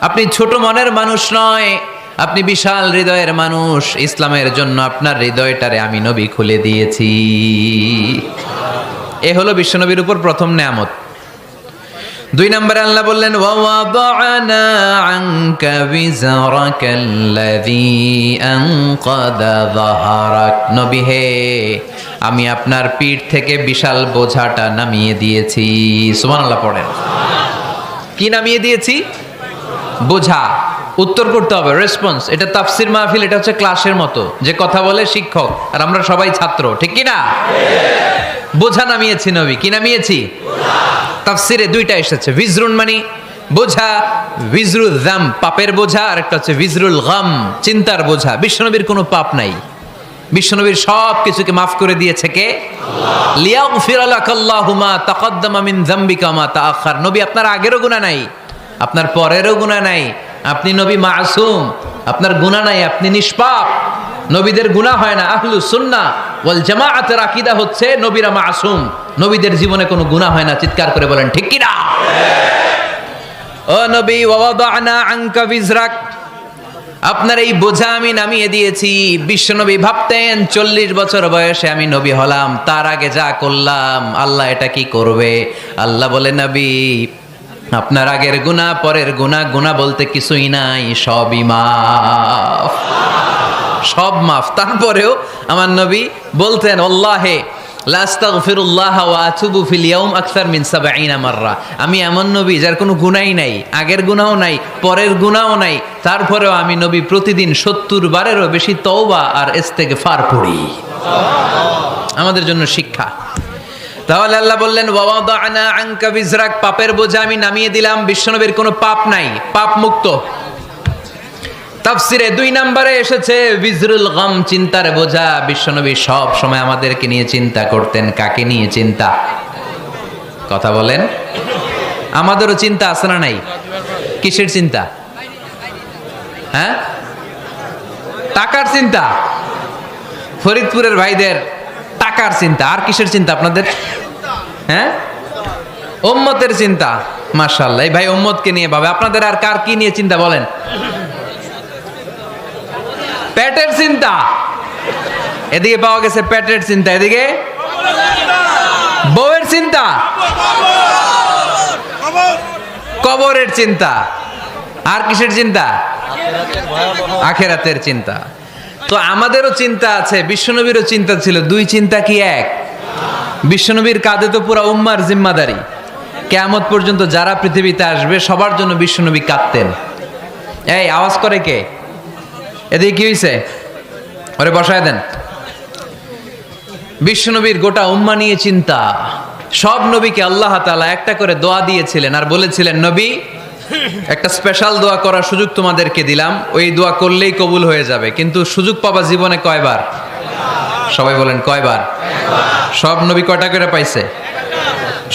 আপনি ছোট মনের মানুষ নয়, আপনি বিশাল হৃদয়ের মানুষ। ইসলামের জন্য আপনার হৃদয়টারে আমি নবী খুলে দিয়েছি। এ হলো বিশ্বনবীর উপর প্রথম নেয়ামত। 2 নম্বরে আল্লাহ বললেন ওয়া ওয়াদা'না আনকা বিজরাকাল্লাযী আনকাদা যাহরাক, নবী হে আমি আপনার পিঠ থেকে বিশাল বোঝাটা নামিয়ে দিয়েছি। সুবহানাল্লাহ পড়েন। কি নামিয়ে দিয়েছি? বোঝা। উত্তর করতে হবে, রেসপন্স। এটা তাফসির মাহফিল, এটা হচ্ছে ক্লাসের মতো, যে কথা বলে শিক্ষক আর আমরা সবাই ছাত্র, ঠিক কি না? বোঝা নামিয়েছি নবী, কি নামিয়েছি? তাফসিরে দুইটা এসেছে, ভিজরুন মানে বোঝা, ভিজরুল যাম পাপের বোঝা, আর একটা হচ্ছে ভিজরুল গাম চিন্তার বোঝা। বিশ্বনবীর কোনো পাপ নাই, বিশ্বনবীর সব কিছুকে মাফ করে দিয়েছে কে? লিয়াগফির লাকাল্লাহু মা তাকাদ্দামা মিন যামবিকা মা তাআখার। নবী আপনার আগেরও গুনাহ নাই, আপনার পরেরও গুনাহ নাই, আপনি নবী মাসুম, আপনার গুনাহ নাই, আপনি নিষ্পাপ। নবীদের গুনাহ হয় না। আহলুস সুন্নাহ ওয়াল জামাআতের আকীদা হচ্ছে নবীরা মাসুম, নবীদের জীবনে কোনো গুনাহ হয় না। চিৎকার করে বলেন ঠিক কি না? ও নবী, ওয়াদানা আনকা বিজরাক, আপনার এই বোঝা আমি নামিয়ে দিয়েছি। বিশ্বনবী ভাবতেন 40 বছর বয়সে আমি নবী হলাম, তার আগে যা করলাম আল্লাহ এটা কি করবে? আল্লাহ বলে, নবী আপনার আগের গুনাহ, পরের গুনাহ, গুনাহ বলতে কিছুই নাই, সবই মাফ, সব মাফ। তারপরেও আমার নবী বলতেন, আল্লাহে লা আস্তাগফিরুল্লাহ ওয়া আতুবু ফিল ইয়াউম আকসার মিন 70 মাররা। আমি এমন নবী যার কোনো গুনাহই নাই, আগের গুনাহও নাই, পরের গুনাহও নাই, তারপরেও আমি নবী প্রতিদিন 70 বারেরও বেশি তওবা আর ইস্তেগফার পড়ি। আমাদের জন্য শিক্ষা। তাহলে আল্লাহ বললেন, ওয়াদানা আনকা বিজরাক, পাপের বোঝা আমি নামিয়ে দিলাম। বিশ্বনবীর কোনো পাপ নাই, পাপ মুক্ত। তাফসিরে 2 নম্বরে এসেছে বিজরুল গাম, চিন্তার বোঝা। বিশ্বনবী সব সময় আমাদেরকে নিয়ে চিন্তা করতেন। কাকে নিয়ে চিন্তা? কথা বলেন। আমাদেরও চিন্তা আছে না নাই? কিসের চিন্তা? হ্যাঁ, টাকার চিন্তা। ফরিদপুরের ভাইদের টাকার চিন্তা। আর কিসের চিন্তা আপনাদের? হ্যাঁ, উম্মতের চিন্তা। মাশাআল্লাহ, এই ভাই উম্মতকে নিয়ে ভাবে। আপনাদের আর কার কি নিয়ে চিন্তা বলেন? পেটের চিন্তা। এদিকে পাওয়া গেছে পেটের চিন্তা, এদিকে বউয়ের চিন্তা, কবরের চিন্তা। আর কিসের চিন্তা? আখিরাতের চিন্তা। তো আমাদেরও চিন্তা আছে, বিশ্বনবীরও চিন্তা ছিল। 2 চিন্তা কি এক? বিশ্বনবীর কাঁধে তো পুরা উম্মার জিম্মাদারি। কিয়ামত পর্যন্ত যারা পৃথিবীতে আসবে সবার জন্য বিশ্বনবী কাঁদতেন। এই আওয়াজ করে কে? এদিকে কি হয়েছে? ওরে বসায় দেন। বিশ্বনবীর গোটা উম্মা নিয়ে চিন্তা। সব নবীকে আল্লাহ তাআলা একটা করে দোয়া দিয়েছিলেন আর বলেছিলেন, নবী একটা স্পেশাল দোয়া করার সুযোগ তোমাদেরকে দিলাম, ওই দোয়া করলেই কবুল হয়ে যাবে। কিন্তু সুযোগ পাবা জীবনে কয়বার? সবাই বলেন কয়বার? সব নবী কয়টা করে পাইছে?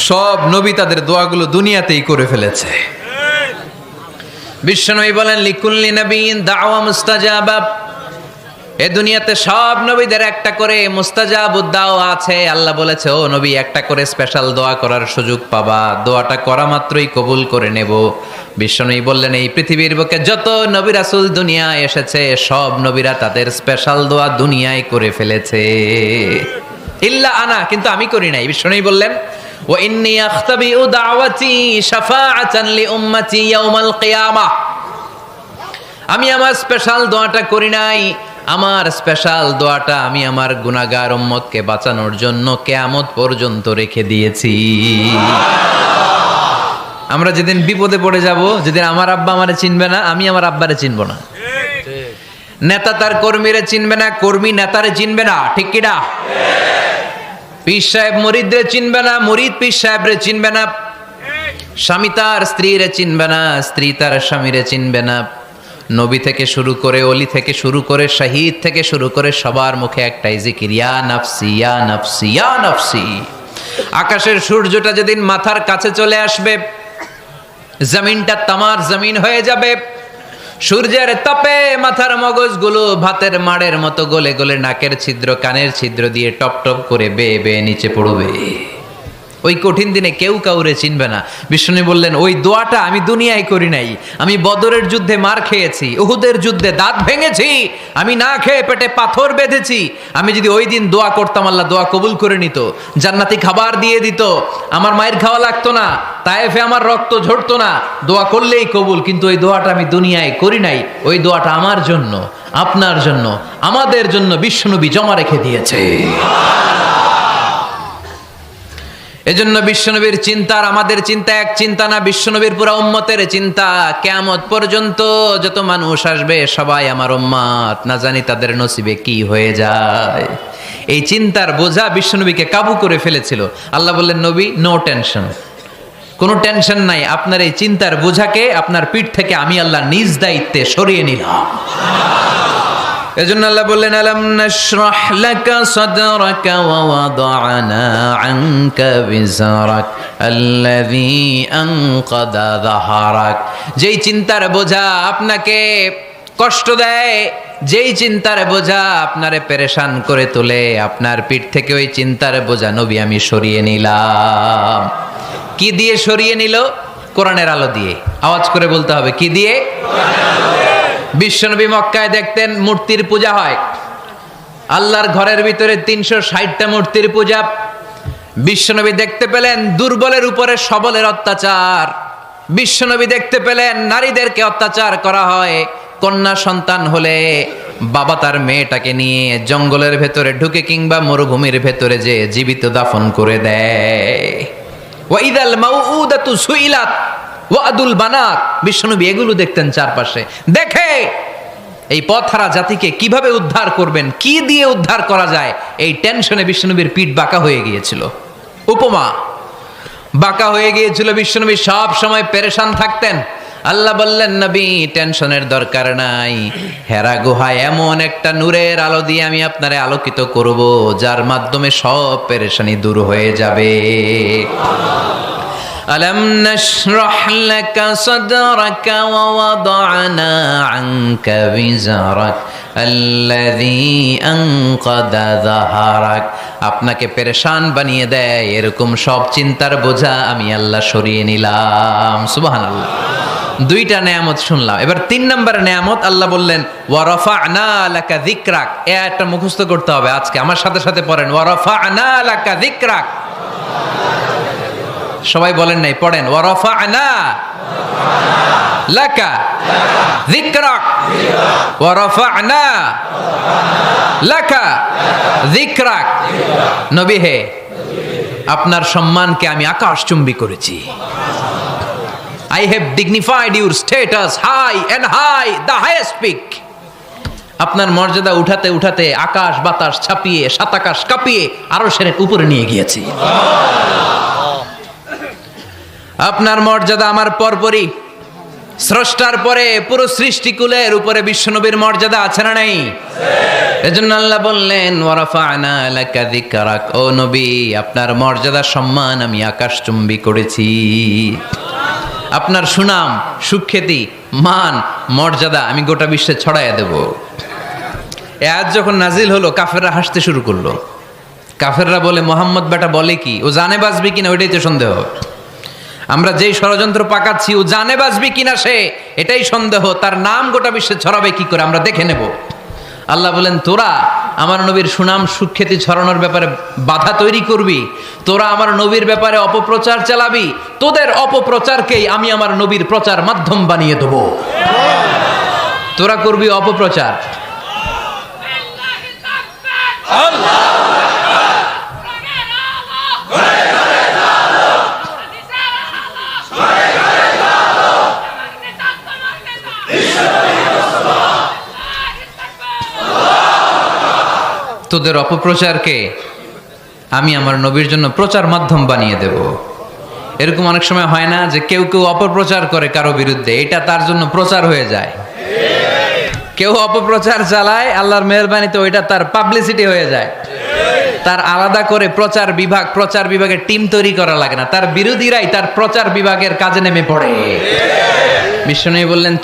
সব নবী তাদের দোয়াগুলো দুনিয়াতেই করে ফেলেছে। বিশ্বনবী বলেন, লিকুল্লি নবিয়্যিন দাওয়া মুস্তাজাবা। এই দুনিয়াতে সব নবীদের একটা করে মুস্তাজাবুদ দাওয়া আছে। আল্লাহ বলেছে, ও নবী একটা করে স্পেশাল দোয়া করার সুযোগ পাবা, দোয়াটা করা মাত্রই কবুল করে নেব। বিশ্বনবী বললেন, এই পৃথিবীর বুকে যত নবী রাসূল দুনিয়ায় এসেছে সব নবীরা তাদের স্পেশাল দোয়া দুনিয়ায় করে ফেলেছে, ইল্লা আনা, কিন্তু আমি করি নাই। বিশ্বনবী বললেন, ওয়া ইন্নী আখতাবিউ দাওয়াতি শাফাআতান লি উম্মতি ইয়াউমাল কিয়ামাহ। আমি আমার স্পেশাল দোয়াটা করি নাই। আমার স্পেশাল দোয়াটা আমি আমার গুনাহগার উম্মতকে বাঁচানোর জন্য কিয়ামত পর্যন্ত রেখে দিয়েছি। আমরা যেদিন বিপদে পড়ে যাব, যেদিন আমার আব্বা আমারে চিনবে না, আমি আমার আব্বারে চিনব না, নেতা তার কর্মীরে চিনবে না, কর্মী নেতারে চিনবে না, ঠিক কি না? পীর সাহেব মুরিদরে চিনবে না, মুরিদ পীর সাহেবরে চিনবে না, স্বামী তার স্ত্রীরে চিনবে না, স্ত্রী তার স্বামীরে চিনবে না। নবী থেকে শুরু করে, অলি থেকে শুরু করে, শহীদ থেকে শুরু করে সবার মুখে একটাই জিকির, ইয়া নাফসি ইয়া নাফসি ইয়া নাফসি। আকাশের সূর্যটা যেদিন মাথার কাছে চলে আসবে, জমিনটা তামার জমিন হয়ে যাবে। সূর্যের তাপে মাথার মগজগুলো ভাতের মাড়ের মতো গলে গলে নাকের ছিদ্র, কানের ছিদ্র দিয়ে টপ টপ করে বেয়ে বেয়ে নিচে পড়বে। ওই কঠিন দিনে কেউ কাউরে চিনবে না। বিষ্ণু বললেন, ওই দোয়াটা আমি দুনিয়ায় করি নাই। আমি বদরের যুদ্ধে মার খেয়েছি, উহুদের যুদ্ধে দাঁত ভেঙেছি, আমি না খেয়ে পেটে পাথর বেঁধেছি। আমি যদি ওই দিন দোয়া করতাম, আল্লাহ দোয়া কবুল করে নিত, জান্নাতি খাবার দিয়ে দিত, আমার মায়ের খাওয়া লাগতো না, তায়েফে আমার রক্ত ঝরতো না, দোয়া করলেই কবুল। কিন্তু ওই দোয়াটা আমি দুনিয়ায় করি নাই। ওই দোয়াটা আমার জন্য, আপনার জন্য, আমাদের জন্য বিশ্বনবী জমা রেখে দিয়েছে। এজন্য বিশ্বনবীর চিন্তা আর আমাদের চিন্তা এক চিন্তা না, বিশ্বনবীর পুরা উম্মতের চিন্তা। কিয়ামত পর্যন্ত যত মানুষ আসবে সবাই আমার উম্মত, না জানি তাদের নসিবে কি হয়ে যায়। এই চিন্তার বোঝা বিশ্বনবীকে কাবু করে ফেলেছিল। আল্লাহ বললেন, নবী নো টেনশন, কোনো টেনশন নাই, আপনার এই চিন্তার বোঝাকে আপনার পিঠ থেকে আমি আল্লাহ নিজ দায়িত্বে সরিয়ে নিলাম। এজন্য আল্লাহ বললেন, আলাম নাশরাহ লাকা সাদরাকা ওয়া ওয়াদা'না আনকা বিজরাক আল্লাযী আনকাদা যাহরাক। যেই চিন্তার বোঝা আপনাকে কষ্ট দেয়, যেই চিন্তার বোঝা আপনারে পেরেশান করে তোলে, আপনার পিঠ থেকে ওই চিন্তার বোঝা নবী আমি সরিয়ে নিলাম। কি দিয়ে সরিয়ে নিল? কোরআনের আলো দিয়ে। আওয়াজ করে বলতে হবে, কি দিয়ে? বিশ্বনবী মক্কায় দেখতেন মূর্তির পূজা হয়, আল্লাহর ঘরের ভিতরে 360টা মূর্তির পূজা। বিশ্বনবী দেখতে পেলেন দুর্বলের উপরে সবলের অত্যাচার। বিশ্বনবী দেখতে পেলেন নারীদেরকে অত্যাচার করা হয়। কন্যা সন্তান হলে বাবা তার মেয়েটাকে নিয়ে জঙ্গলের ভেতরে ঢুকে কিংবা মরুভূমির ভেতরে যে জীবিত দাফন করে দেয়। ওয়াইদাল মাউউদাতু সুইলাত ওয়াদুল বানাত। বিশ্বনবী এগুলো দেখতেন চারপাশে। দেখে এই পথহারা জাতিকে কিভাবে উদ্ধার করবেন, কি দিয়ে উদ্ধার করা যায়, এই টেনশনে বিশ্বনবীর পিঠ বাঁকা হয়ে গিয়েছিল। উপমা, বাঁকা হয়ে গিয়েছিল। বিশ্বনবী সব সময় পেরেশান থাকতেন। আল্লাহ বললেন, নবী টেনশনের দরকার নাই, হেরা গুহায় এমন একটা নূরের আলো দিয়ে আমি আপনারে আলোকিত করব, যার মাধ্যমে সব পেরেশানি দূর হয়ে যাবে। আলাম নাশরাহ লাকা সাদরাকা ওয়া ওয়াদা'না আনকা বিজরাক আল্লাযী আনকাদা যাহরাক। আপনাকে পেরেশান বানিয়ে দেয় এরকম সব চিন্তার বোঝা আমি আল্লাহ সরিয়ে নিলাম। সুবহানাল্লাহ। দুইটা নেয়ামত শুনলাম, এবার 3 নম্বর নেয়ামত। আল্লাহ বললেন, ওয়া রাফা'না লাকা যিকরাক। এটা মুখস্থ করতে হবে আজকে, আমার সাথে সাথে পড়েন, ওয়া রাফা'না লাকা যিকরাক। সবাই বলেন নাই, পড়েন, ওয়া রাফা'না লাকা যিকরাক ওয়া রাফা'না লাকা যিকরাক। নবী হে, আপনার সম্মানকে আমি আকাশচুম্বী করেছি। I have dignified your status high and high, the highest peak. আপনার মর্যাদা উঠাতে উঠাতে আকাশ বাতাস ছাপিয়ে সাতাকাশ কাঁপিয়ে আরশের উপরে নিয়ে গিয়েছি। আপনার মর্যাদা আমার পরপরই, স্রষ্টার পরে পুরো সৃষ্টিকুলের উপরে বিশ্বনবীর মর্যাদা আছে না নাই? এজন্য আল্লাহ বললেন, ওয়া রাফা'না লাকা যিকরাক। ও নবী, আপনার মর্যাদা সম্মান আমি আকাশচুম্বী করেছি। আপনার সুনাম, সুখ্যাতি, মান, মর্যাদা আমি গোটা বিশ্বে ছড়াইয়া দেব। এ আয়াত যখন নাজিল হলো, কাফেররা হাসতে শুরু করলো। কাফেররা বলে, মোহাম্মদ বেটা বলে কি, ও জানে বাঁচবে কিনা ওইটাই তো সন্দেহ। আমরা যেই ষড়যন্ত্র পাকাচ্ছি, ও জানে বাঁচবে কিনা সে এটাই সন্দেহ। তার নাম গোটা বিশ্বে ছড়াবে কি করে আমরা দেখে নেব। আল্লাহ বলেন, তোরা আমার নবীর সুনাম সুখ্যাতি ছড়ানোর ব্যাপারে বাধা তৈরি করবি, তোরা আমার নবীর ব্যাপারে অপপ্রচার চালাবি, তোদের অপপ্রচারকেই আমি আমার নবীর প্রচার মাধ্যম বানিয়ে দেব। তোরা করবি অপপ্রচার। তোদের অপপ্রচারকে আমি আমার নবীর জন্য প্রচার মাধ্যম বানিয়ে দেব। এরকম অনেক সময় হয় না যে কেউ কেউ অপপ্রচার করে কারো বিরুদ্ধে, এটা তার জন্য প্রচার হয়ে যায়। কেউ অপপ্রচার চালায়, আল্লাহর মেহেরবানিতে ওইটা তার পাবলিসিটি হয়ে যায়। তার আলাদা করে প্রচার বিভাগের টিম তৈরি করা লাগে না, তার বিরোধীরাই তার প্রচার বিভাগের কাজে নেমে পড়ে। বিশ্বনবী বললেন,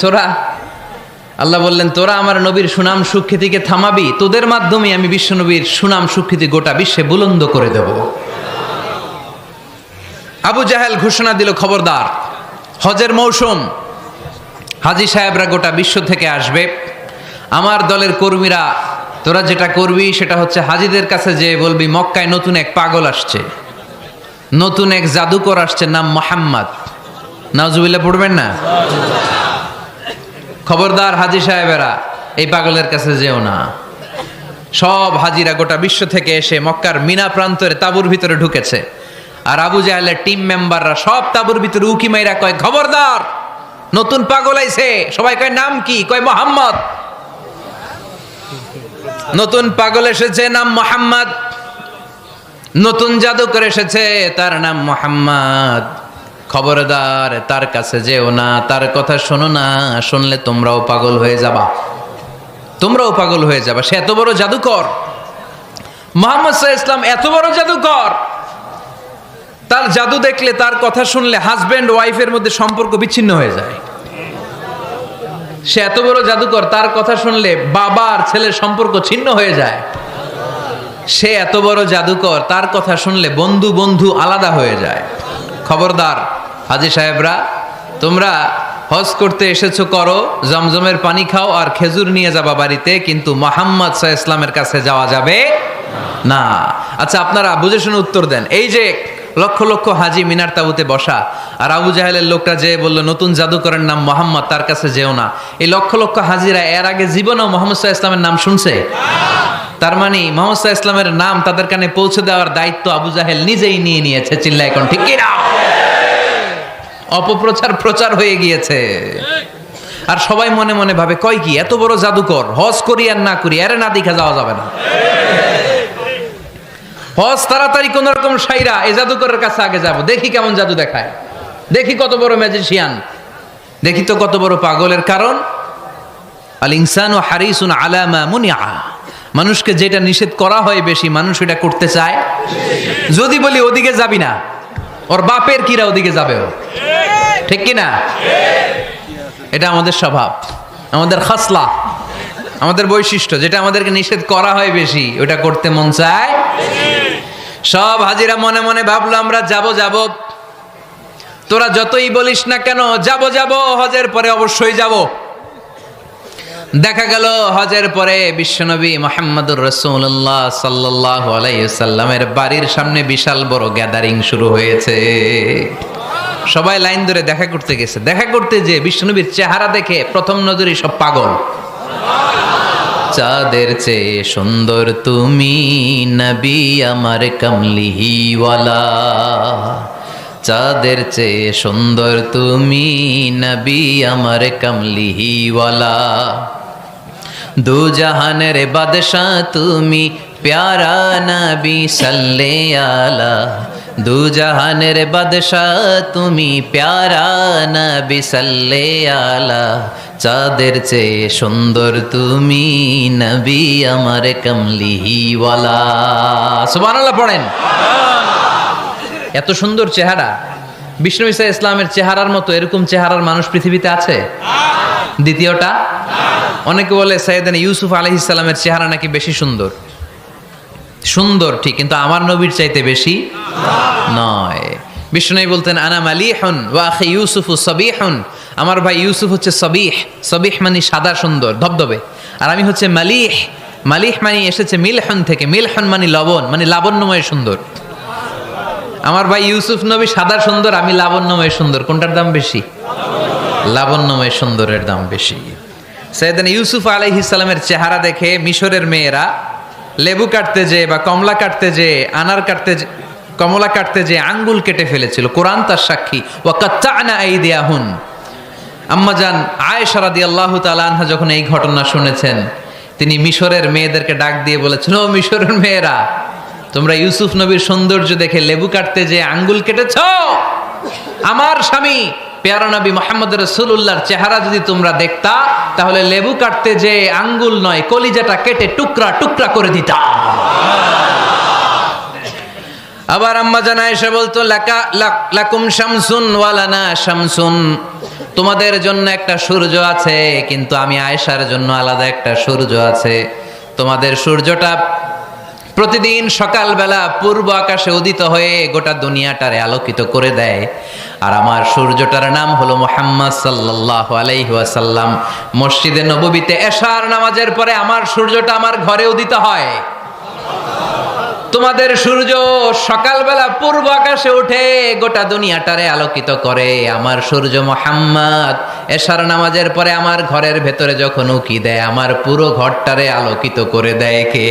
আল্লাহ বললেন, তোরা আমার নবীর সুনাম সুখ্যাতিকে থামাবি, তোদের মাধ্যমে আমি বিশ্বনবীর সুনাম সুখ্যাতি গোটা বিশ্বে বুলন্দ করে দেব। আবু জাহেল ঘোষণা দিল, খবরদার, হজের মৌসুম, হাজী সাহেবরা গোটা বিশ্ব থেকে আসবে। আমার দলের কর্মীরা, তোরা যেটা করবি সেটা হচ্ছে হাজীদের কাছে যে বলবি, মক্কায় নতুন এক পাগল আসছে, নতুন এক জাদুকর আসছে, নাম মুহাম্মদ। নাউজুবিল্লাহ পড়বেন না? খবরদার হাজী সাহেবেরা, এই পাগলের কাছে যেও না। সব হাজিরা গোটা বিশ্ব থেকে এসে মক্কার মিনা প্রান্তরে তাঁবুর ভিতরে ঢুকেছে। আর আবু জাহেলের টিম মেম্বাররা সব তাবুর ভিতরে উকি মাইরা কয়, খবরদার, নতুন পাগল আইছে। সবাই কয়, নাম কি? কয়, মোহাম্মদ। নতুন পাগল এসেছে, নাম মোহাম্মদ। নতুন জাদুকর এসেছে, তার নাম মোহাম্মদ। খবরদার, তার কাছে যেও না, তার কথা শোনো না, শুনলে তোমরাও পাগল হয়ে যাবা, তোমরাও পাগল হয়ে যাবা। সে এত বড় জাদুকর, মুহাম্মদ সাল্লাল্লাহু আলাইহি ওয়াসাল্লাম এত বড় জাদুকর। তার জাদু দেখলে, তার কথা শুনলে হাজবেন্ড ওয়াইফের মধ্যে সম্পর্ক বিচ্ছিন্ন হয়ে যায়। সে এত বড় জাদুকর, তার কথা শুনলে বাবা আর ছেলের সম্পর্ক ছিন্ন হয়ে যায়। সে এত বড় জাদুকর, তার কথা শুনলে বন্ধু বন্ধু আলাদা হয়ে যায়। খবরদার হাজী সাহেবরা, তোমরা হজ করতে এসেছো, করো, জমজমের পানি খাও আর খেজুর নিয়ে যাবা বাড়িতে, কিন্তু মুহাম্মদ সাল্লাল্লাহু আলাইহি ওয়াসাল্লামের কাছে যাওয়া যাবে না। আচ্ছা, আপনারা বুঝে শুনে উত্তর দেন। এই যে লক্ষ লক্ষ হাজি মিনার তাবুতে বসা, আর আবু জাহেলের লোকটা যে বললো নতুন জাদুকরের নাম মোহাম্মদ, তার কাছে যেও না, এই লক্ষ লক্ষ হাজিরা এর আগে জীবনেও মুহাম্মদ সাল্লাল্লাহু আলাইহি ওয়াসাল্লামের নাম শুনছে? তার মানে মুহাম্মদ সাল্লাল্লাহু আলাইহি ওয়াসাল্লামের নাম তাদের কানে পৌঁছে দেওয়ার দায়িত্ব আবু জাহেল নিজেই নিয়ে নিয়েছে। চিল্লায় এখন ঠিক কি না? অপপ্রচার প্রচার হয়ে গিয়েছে। আর সবাই মনে মনে ভাবে, কয় কি, এত বড় জাদুকর, হজ করি আর না করি, এর না দেখা যাওয়া যাবে না। হজ তাড়াতাড়ি কোন রকম সাইরা এই জাদুকরের কাছে আগে যাব, দেখি কেমন জাদু দেখায়, দেখি কত বড় ম্যাজিশিয়ান, দেখি তো কত বড় পাগলের। কারণ আল ইনসানু হারিসুন আলা মা মুনিআ, মানুষকে যেটা নিষেধ করা হয় বেশি, মানুষ এটা করতে চায়। যদি বলি ওদিকে যাবি না, ওর বাপের কিরা ওদিকে যাবে, ও ঠিক কিনা? এটা আমাদের স্বভাব, আমাদের খাসলা, আমাদের বৈশিষ্ট্য। যেটা আমাদেরকে নিষেধ করা হয় বেশি, ওটা করতে মন চায়। সব হাজিরা মনে মনে ভাবলো, আমরা যাব যাব, তোরা যতই বলিস না কেন, যাব যাব, হজের পরে অবশ্যই যাব। দেখা গেল হজের পরে বিশ্বনবী মুহাম্মদুর রাসূলুল্লাহ সাল্লাল্লাহু আলাইহি ওয়াসাল্লামের বাড়ির সামনে বিশাল বড় গ্যাদারিং শুরু হয়েছে। সবাই লাইন ধরে দেখা করতে গেছে। দেখা করতে যে বিশ্বনবীর চেহারা দেখে প্রথম নজরে সব পাগল। চাঁদের চেয়ে সুন্দর তুমি নবী আমার কামলিওয়ালা, চাঁদের চেয়ে সুন্দর তুমি নবী আমার কামলিওয়ালা, দু জাহানের বাদশাহ তুমি প্যারা নবী সাল্লে আলা, দু জাহানের বাদশাহ তুমি প্যারা নবী সাল্লে আলা, চাঁদের চেয়ে সুন্দর তুমি নবী আমার কামলিওয়ালা। সুবহানাল্লাহ পড়েন। এত সুন্দর চেহারা, বিষ্ণু ঈসা ইসলামের চেহারার মতো এরকম চেহারার মানুষ পৃথিবীতে আছে? দ্বিতীয়টা, অনেকে বলে সাইয়েদনা ইউসুফ আলাইহিস সালামের চেহারা নাকি বেশি সুন্দর। সুন্দর ঠিক, কিন্তু আমার নবীর চাইতে বেশি নয়। বিষ্ণু বলতেন, আনা মালিহুন ওয়া আখি ইউসুফু সাবিহুন, আমার ভাই ইউসুফ হচ্ছে সাবিহ, সাবিহ মানে সাদা সুন্দর ধবধবে, আর আমি হচ্ছে মালিহ, মালিহ মানে এসেছে মিলহুন থেকে, মিলহুন মানে লবণ, মানে লাবণ্যময় সুন্দর। আমার ভাই ইউসুফ নবী সাদা সুন্দর, আমি লাবণ্যময় সুন্দর। কোনটার দাম বেশি? লাবণ্যময় সুন্দরের দাম বেশি। সাইয়েদনা ইউসুফ আলাইহিস সালামের চেহারা দেখে মিশরের মেয়েরা লেবু কাটতে যে বা কমলা কাটতে যে, আনার কাটতে, কমলা কাটতে যে আঙ্গুল কেটে ফেলেছিল। কোরআন তার সাক্ষী। ওয়া কাত্তা'না আইদিয়াহুন। আম্মাজান আয়েশা রাদিয়াল্লাহু তাআলা আনহা যখন এই ঘটনা শুনেছেন, তিনি মিশরের মেয়েদেরকে ডাক দিয়ে বলেছেন, ও মিশরের মেয়েরা, তোমরা ইউসুফ নবীর সৌন্দর্য দেখে লেবু কাটতে যে আঙ্গুল কেটেছ, আমার স্বামী পেয়ারা নবী মুহাম্মদ রাসূলুল্লাহর চেহারা যদি তোমরা দেখতা, তাহলে লেবু কাটতে যে আঙ্গুল নয়, কলিজাটা কেটে টুকরা টুকরা করে দিতা। আবার আম্মা জান আয়েশা বলতো, লাকুম শামসুন ওয়া লানা শামসুন, তোমাদের জন্য একটা সূর্য আছে, কিন্তু আমি আয়েশার জন্য আলাদা একটা সূর্য আছে। তোমাদের সূর্যটা প্রতিদিন সকালবেলা পূর্ব আকাশে উদিত হয়ে গোটা দুনিয়াটারে আলোকিত করে দেয়, আর আমার সূর্যটার নাম হলো মুহাম্মদ সাল্লাল্লাহু আলাইহি ওয়াসাল্লাম। মসজিদে নববীতে এশার নামাজের পরে আমার সূর্যটা আমার ঘরে উদিত হয়। তোমাদের সূর্য সকালবেলা পূর্ব আকাশে উঠে গোটা দুনিয়াটারে আলোকিত করে। আমার সূর্য মুহাম্মদ এশার নামাজের পরে আমার ঘরের ভেতরে যখন উকি দেয়, আমার পুরো ঘরটারে আলোকিত করে দেয় কে?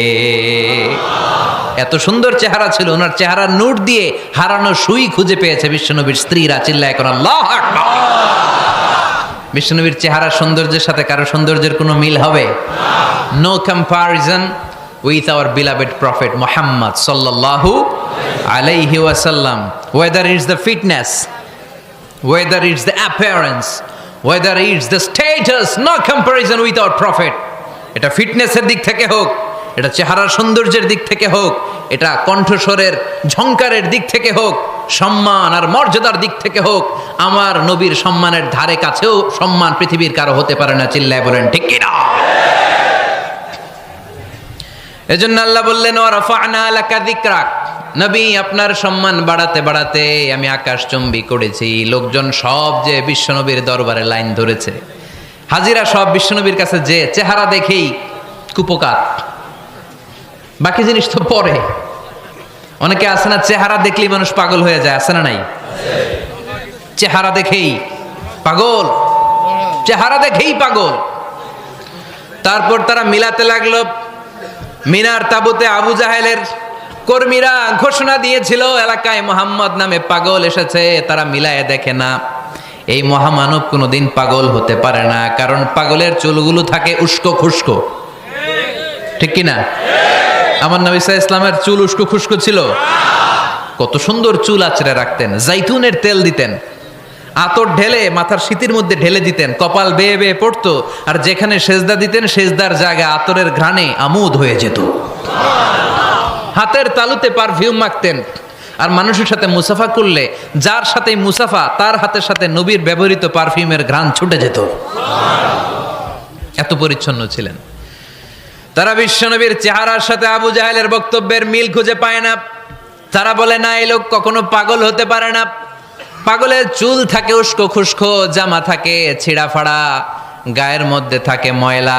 এত সুন্দর চেহারা ছিল, ওনার চেহারার নূর দিয়ে হারানো সুই খুঁজে পেয়েছে বিশ্বনবীর স্ত্রীরা। চিল্লায় কোন আল্লাহু আকবার। বিশ্বনবীর চেহারার সৌন্দর্যের সাথে কারো সৌন্দর্যের কোনো মিল হবে? No comparison with our beloved prophet Muhammad sallallahu alayhi wasallam. Whether it's the fitness, whether it's the appearance, whether it's the status, no comparison with our prophet. এটা ফিটনেসের দিক থেকে হোক, এটা চেহারার সৌন্দর্যের দিক থেকে হোক, এটা কণ্ঠস্বরের ঝংকারের দিক থেকে হোক, সম্মান আর মর্যাদার দিক থেকে হোক, আমার নবীর সম্মানের ধারে কাছেও সম্মান পৃথিবীর কারো হতে পারে না। চিল্লায় বলেন ঠিক কিনা? এজন্য আল্লাহ বললেন ওয়ারাফা'না লাকা যিকরাক, নবী আপনার সম্মান বাড়াতে বাড়াতে আমি আকাশচুম্বী করেছি। লোকজন সব যে বিশ্বনবীর দরবারে লাইন ধরেছে, হাজিরা সব বিশ্বনবীর কাছে যে চেহারা দেখেই কুপকাত, বাকি জিনিস তো পরে। অনেকে আছে না, চেহারা দেখলেই মানুষ পাগল হয়ে যায়, আছে না নাই? চেহারা দেখেই পাগল, চেহারা দেখেই পাগল। তারপর তারা মিলাতে লাগলো। মিনার তাবুতে আবু জাহেলের কর্মীরা ঘোষণা দিয়েছিল এলাকায় মুহাম্মদ নামে পাগল এসেছে। তারা মিলায়ে দেখে না, এই মহামানব কোনোদিন পাগল হতে পারে না, কারণ পাগলের চুলগুলো থাকে উস্কো খুস্কো, ঠিক কিনা? আমার নবী সাল্লাল্লাহু আলাইহি ওয়াসাল্লামের চুল উস্কো খুস্কো ছিল? কত সুন্দর চুল আঁচড়ে রাখতেন, জাইতুনের তেল দিতেন, আতর ঢেলে মাথার শীতের মধ্যে ঢেলে দিতেন, কপাল বেয়ে বেয়ে পড়তো, আর যেখানে সেজদা দিতেন সেজদার জায়গায় আতরের ঘ্রাণে আমোদ হয়ে যেত। হাতের তালুতে পারফিউম মাখতেন, আর মানুষের সাথে মুসাফা করলে যার সাথে মুসাফা তার হাতের সাথে নবীর ব্যবহৃত পারফিউমের ঘ্রাণ ছুটে যেত। এত পরিচ্ছন্ন ছিলেন তারা। বিশ্বনবীর চেহারার সাথে আবু জাহেলের বক্তব্যের মিল খুঁজে পায় না। তারা বলে না, এই লোক কখনো পাগল হতে পারে না। পাগলের চুল থাকে উস্কো খুস্কো, জামা থাকে ছিঁড়া ফাড়া, গায়ের মধ্যে থাকে ময়লা।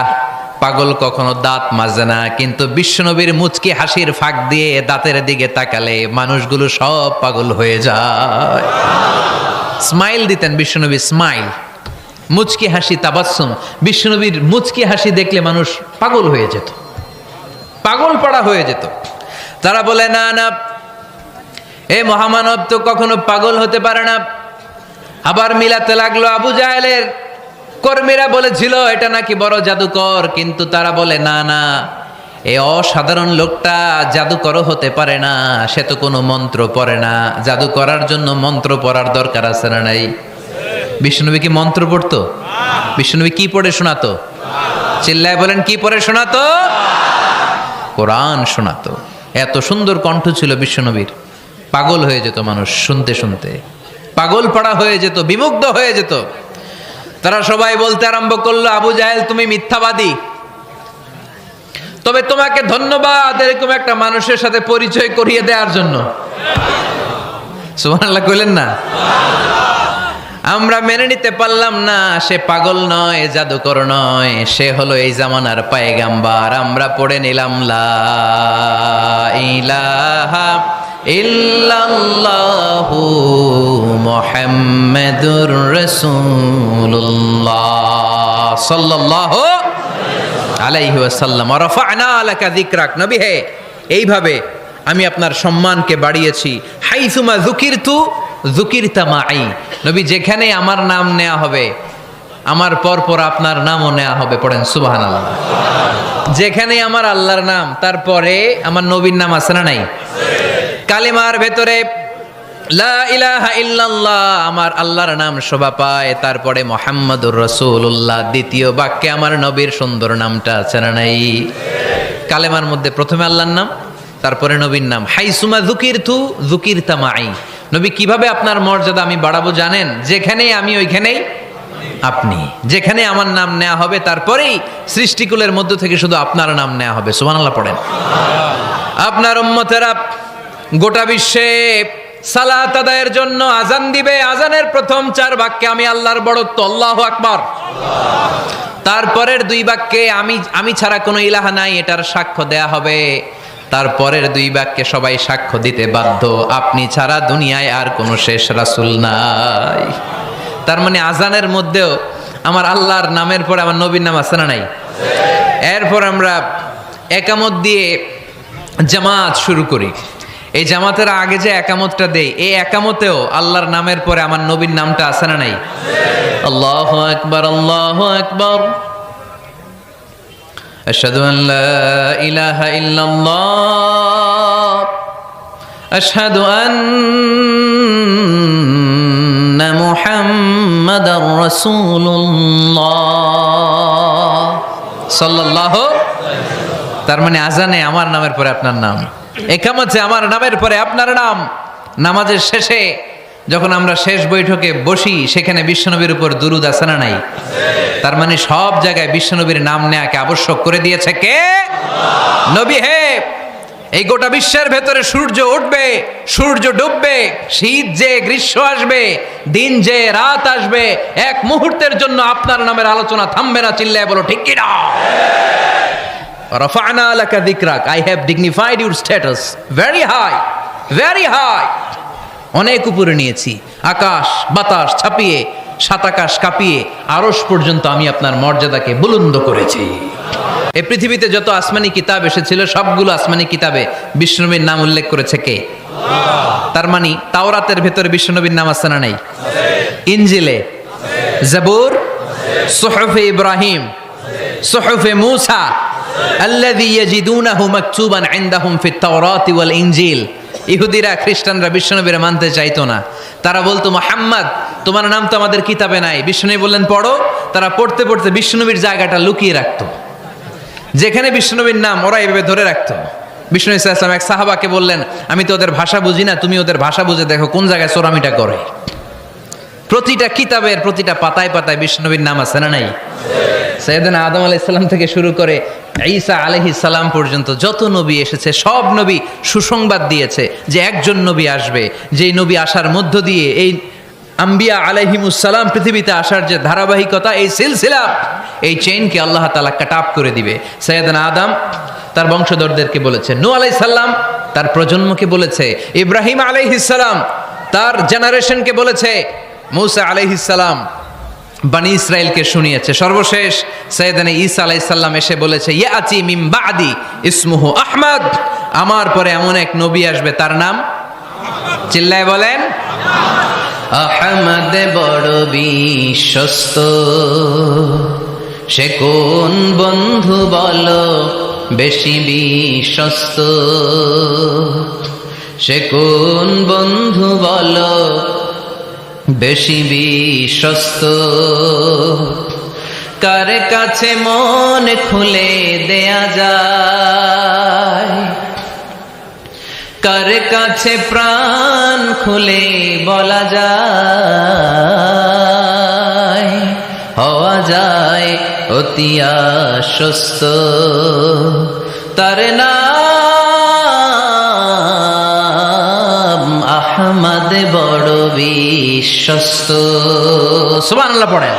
পাগল কখনো দাঁত মাজে না, কিন্তু বিশ্বনবীর মুচকি হাসির ফাঁক দিয়ে দাঁতের দিকে তাকালে মানুষগুলো সব পাগল হয়ে যায়। স্মাইল দিতেন বিশ্বনবী, স্মাইল, মুচকি হাসি, তাবাসসুম। বিশ্বনবীর মুচকি হাসি দেখলে মানুষ পাগল হয়ে যেত, পাগল পাড়া হয়ে যেত। তারা বলে না না, এ মহামানব তো কখনো পাগল হতে পারে না। আবার মিলাতে লাগলো। আবু জাহেলের কর্মীরা বলেছিল এটা নাকি বড় জাদুকর, কিন্তু তারা বলে না না, এই অসাধারণ লোকটা জাদুকরও হতে পারে না, সে তো কোনো মন্ত্র পড়ে না। জাদু করার জন্য মন্ত্র পড়ার দরকার আছে না নাই? বিষ্ণুনবী কি মন্ত্র পড়তো? বিষ্ণুনবী কি পড়ে শোনাতো? চিল্লায় বলেন, কি পড়ে শোনাতো? কোরআন শোনাতো। এত সুন্দর কণ্ঠ ছিল বিশ্বনবীর, পাগল হয়ে যেত মানুষ শুনতে শুনতে, পাগল পাড়া হয়ে যেত, বিমুগ্ধ হয়ে যেত। তারা সবাই বলতে আরম্ভ করলো, আবু জাহেল তুমি মিথ্যাবাদী, তবে তোমাকে ধন্যবাদ এরকম একটা মানুষের সাথে পরিচয় করিয়ে দেওয়ার জন্য। সুবহানাল্লাহ কইলেন না? আমরা মেনে নিতে পারলাম না সে পাগল নয়, জাদুকর নয়, সে হলো এই জামানার পায়গাম্বার। আমরা পড়ে নিলাম লা ইলাহা ইল্লাল্লাহু মুহাম্মাদুর রাসূলুল্লাহ সাল্লাল্লাহু আলাইহি ওয়াসাল্লাম। রাফা'না লাকা যিকরাক, নবী হে এইভাবে আমি আপনার সম্মানকে বাড়িয়েছি। হাইসুমা যুকিরতু যুকিরতা মাই, নবী যেখানে আমার নাম নেওয়া হবে আমার পর পর আপনার নামও নেওয়া হবে। পড়েন সুবহানাল্লাহ। যেখানে আমার আল্লাহর নাম, তারপরে আমার নবীর নাম আছে না নাই? কালিমার ভেতরে লা ইলাহা ইল্লাল্লাহ আমার আল্লাহর নাম শোভা পায়, তারপরে মুহাম্মাদুর রাসূলুল্লাহ দ্বিতীয় বাক্যে আমার নবীর সুন্দর নামটা আছে না নাই? কালেমার মধ্যে প্রথমে আল্লাহর নাম, তারপরে নবীর নাম। হাইসুমা যুকিরতু যুকিরতা মাই, নবী কিভাবে আপনার মর্যাদা আমি বাড়াবো জানেন? যেখানেই আমি ওইখানেই আপনি, যেখানে আমার নাম নেওয়া হবে তারপরেই সৃষ্টিকুলের মধ্য থেকে শুধু আপনার নাম নেওয়া হবে। সুবহানাল্লাহ পড়েন। আপনার উম্মতেরা গোটা বিশ্বে সালাত আদায়ের জন্য আজান দিবে, আজানের প্রথম 4 বাক্যে আমি আল্লাহর বড়ত্ব আল্লাহু আকবার, তারপরের 2 বাক্যে আমি ছাড়া কোনো ইলাহা নাই এটার সাক্ষ্য দেয়া হবে। তারপরের দুই বাক্যে সবাই সাক্ষ্য দিতে বাধ্য, আপনি ছাড়া দুনিয়ায় আর কোনো শেষ রাসূল নাই। তার মানে আজানের মধ্যেও আমার আল্লাহর নামের পরে আমার নবীর নাম আছে না নাই? এরপর আমরা একামত দিয়ে জামাত শুরু করি। এই জামাতের আগে যে একামতটা দেই, এই একামতেও আল্লাহর নামের পরে আমার নবীর নামটা আছে না নাই? আল্লাহু আকবার, আল্লাহু আকবার, আশহাদু আন লা ইলাহা ইল্লাল্লাহ, আশহাদু আন্না মুহাম্মাদার রাসূলুল্লাহ সাল্লাল্লাহু। তার মানে আজানে আমার নামের পরে আপনার নাম, একামতে আমার নামের পরে আপনার নাম। নামাজের শেষে যখন আমরা শেষ বৈঠকে বসি, সেখানে বিশ্বনবীর উপর দুরূদ আছে না নাই? তার মানে সব জায়গায় বিশ্বনবীর নাম নেয়াকে আবশ্যক করে দিয়েছে কে? নবী হে। এই গোটা বিশ্বের ভেতরে সূর্য উঠবে, সূর্য ডুববে, শীত যে গ্রীষ্ম আসবে, দিন যে রাত আসবে, এক মুহূর্তের জন্য আপনার নামের আলোচনা থামবে না। চিল্লায় বলো ঠিক কি না? রাফা'না লাকা যিকরাক, I have dignified your status very high, very high। অনেক উপরে নিয়েছি, আকাশ বাতাস ছাপিয়ে, সাত আকাশ কাঁপিয়ে আরশ পর্যন্ত আমি আপনার মর্যাদাকে বুলন্দ করেছি। এই পৃথিবীতে যত আসমানি কিতাব এসেছিল, সবগুলো আসমানি কিতাবে বিষ্ণুনবীর নাম উল্লেখ করেছে কে? তার মানে তাওরাতের ভেতরে বিষ্ণুনবীর নাম আছে না নাই? ইনজিলে, জাবুর, সুহুফে ইব্রাহিম, সুহুফে মূসা, আল্লাযী ইয়াজিদুনাহু মাকতুবান ইনদাহুম ফিত তাওরাতি ওয়াল ইনজিল। ইহুদিরা খ্রিস্টানরা বিশ্বনবীর মানতে চাইতো না। তারা বলতো, মুহাম্মদ তোমার নাম তো আমাদের কিতাবে নাই। বিশ্বনবী বললেন পড়ো। তারা পড়তে পড়তে বিশ্বনবীর জায়গাটা লুকিয়ে রাখতো, যেখানে বিশ্বনবীর নাম ওরা এভাবে ধরে রাখতো। বিষ্ণু সাল্লাল্লাহু আলাইহি ওয়াসাল্লাম এক সাহাবাকে বললেন, আমি তো ওদের ভাষা বুঝি না, তুমি ওদের ভাষা বুঝে দেখো কোন জায়গায় চোরামিটা করে। প্রতিটা কিতাবের প্রতিটা পাতায় পাতায় বিষ্ণুনবীর নাম আছে না নাই? সাইয়েদনা আদম আলাইহিস সালাম থেকে শুরু করে ঈসা আলাইহিস সালাম পর্যন্ত যত নবী এসেছে, সব নবী সুসংবাদ দিয়েছে যে একজন নবী আসবে, যেই নবী আসার মধ্য দিয়ে এই আম্বিয়া আলাইহিমুস সালাম পৃথিবীতে আসার যে ধারাবাহিকতা, এই সিলসিলা, এই চেইনকে আল্লাহ তাআলা কাট অফ করে দিবে। সাইয়েদনা আদম তার বংশধরদেরকে বলেছে, নূহ আলাইহিস সালাম তার প্রজন্মকে বলেছে, ইব্রাহিম আলাইহিস সালাম তার জেনারেশনকে বলেছে, মূসা আলাইহিস সালাম বনি ইসরাইলকে শুনিয়েছে। সর্বশেষ সাইয়েদনা ঈসা আলাইহিস সালাম এসে বলেছে, ইয়াতি মিন বাদি ইসমুহু আহমদ, আমার পরে এমন এক নবী আসবে তার নাম, চিল্লায় বলেন, আহমদ বড় বিশ্বস্ত, সে কোন বন্ধু বলো বেশি বিশ্বস্ত, সে কোন বন্ধু বলো বেশি বিশ্বস্ত, কার কাছে মন খুলে দেয়া যায়, কার কাছে প্রাণ খুলে বলা যায়, হওয়া যায় অতি আশ্বস্ত, তার নাম আহমদ বড় বিশ্বস্ত। সুবহানাল্লাহ পড়েন।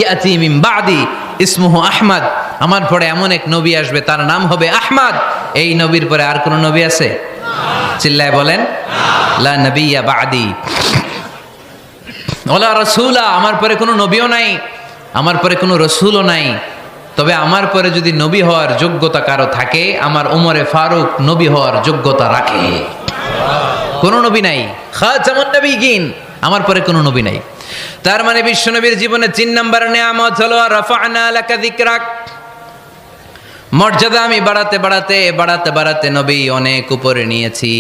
ইয়াতি মিন বাদি ইসমুহু আহমদ, আমার পরে এমন এক নবী আসবে তার নাম হবে আহমদ। এই নবীর পরে আর কোন নবী আছে? চিল্লায় বলেন, লা নবিয়্যা বাদি ওয়ালা রাসূলা, আমার পরে কোনো নবীও নাই, আমার পরে কোনো রাসূলও নাই। তবে আমার পরে যদি নবী হওয়ার যোগ্যতা কারো থাকে, আমার ওমরে ফারুক নবী হওয়ার যোগ্যতা রাখে। কোন নবী নাই, খাতামুন নবিয়্যিন, আমার পরে কোনো নবী নাই। তার মানে বিশ্বনবীর জীবনে 3 নম্বর নিয়ামত হলো রাফা'না লাকা যিকরাক, মর্যাদা আমি বাড়াতে বাড়াতে বাড়াতে বাড়াতে নবী অনেক উপরে নিয়েছি।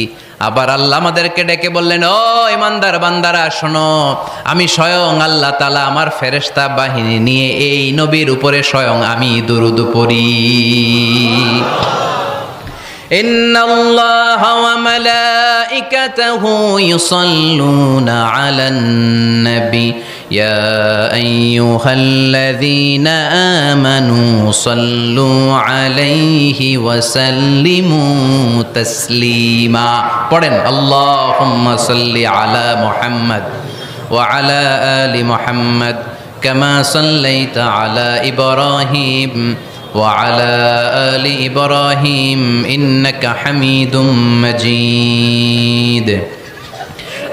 আবার আল্লাহ আমাদেরকে ডেকে বললেন, ও ইমানদার বান্দারা শোনো, আমি স্বয়ং আল্লাহ তাআলা আমার ফেরেশতা বাহিনী নিয়ে এই নবীর উপরে স্বয়ং আমি দুরূদ পড়ি। ইন্নাল্লাহা ওয়া মালাইকাতাহু ইউসাল্লুনা আলান নবী ইয়া আইয়ুহাল্লাযীনা আমানু সাল্লু আলাইহি ওয়া সাল্লিমু তাসলিমা। পড়েন, আল্লাহুম্মা সাল্লি আলা মুহাম্মদ ওয়া আলা আলি মুহাম্মদ কামা সাল্লাইতা আলা ইব্রাহিম وعلى آل إبراهيم إنك حميد مجيد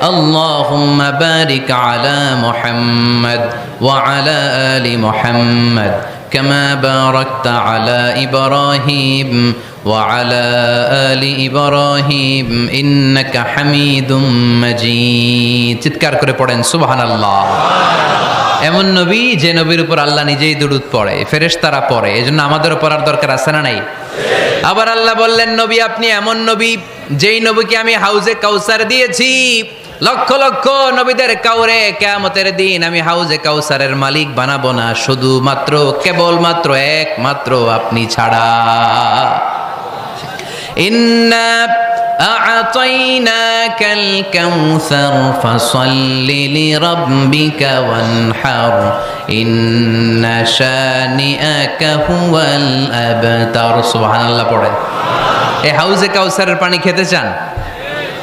اللهم بارك على محمد وعلى آل محمد كما باركت على إبراهيم وعلى آل إبراهيم إنك حميد مجيد চিৎকার করে পড়েন সুবহানাল্লাহ। এমন নবী যে নবীর উপর আল্লাহ নিজেই দুরূদ পড়ে, ফেরেশতারা পড়ে, এজন্য আমাদেরও পড়ার দরকার আছে না নাই? আবার আল্লাহ বললেন, নবী আপনি এমন নবী যেই নবীকে আমি হাউজে কাউসার দিয়েছি, লক্ষ লক্ষ নবীদের কাউরে কিয়ামতের দিন আমি হাউজে কাউসারের মালিক বানাবো না, শুধুমাত্র কেবলমাত্র একমাত্র আপনি ছাড়া। ইন্না আ'তাইনাকাল কাউসার ফাসাল্লি লিরাব্বিকা ওয়ানহার ইন্না শানিআকা হুয়াল আবতার। সুবহানাল্লাহ পড়েন। এই হাউজে কাউসারের পানি খেতে চান,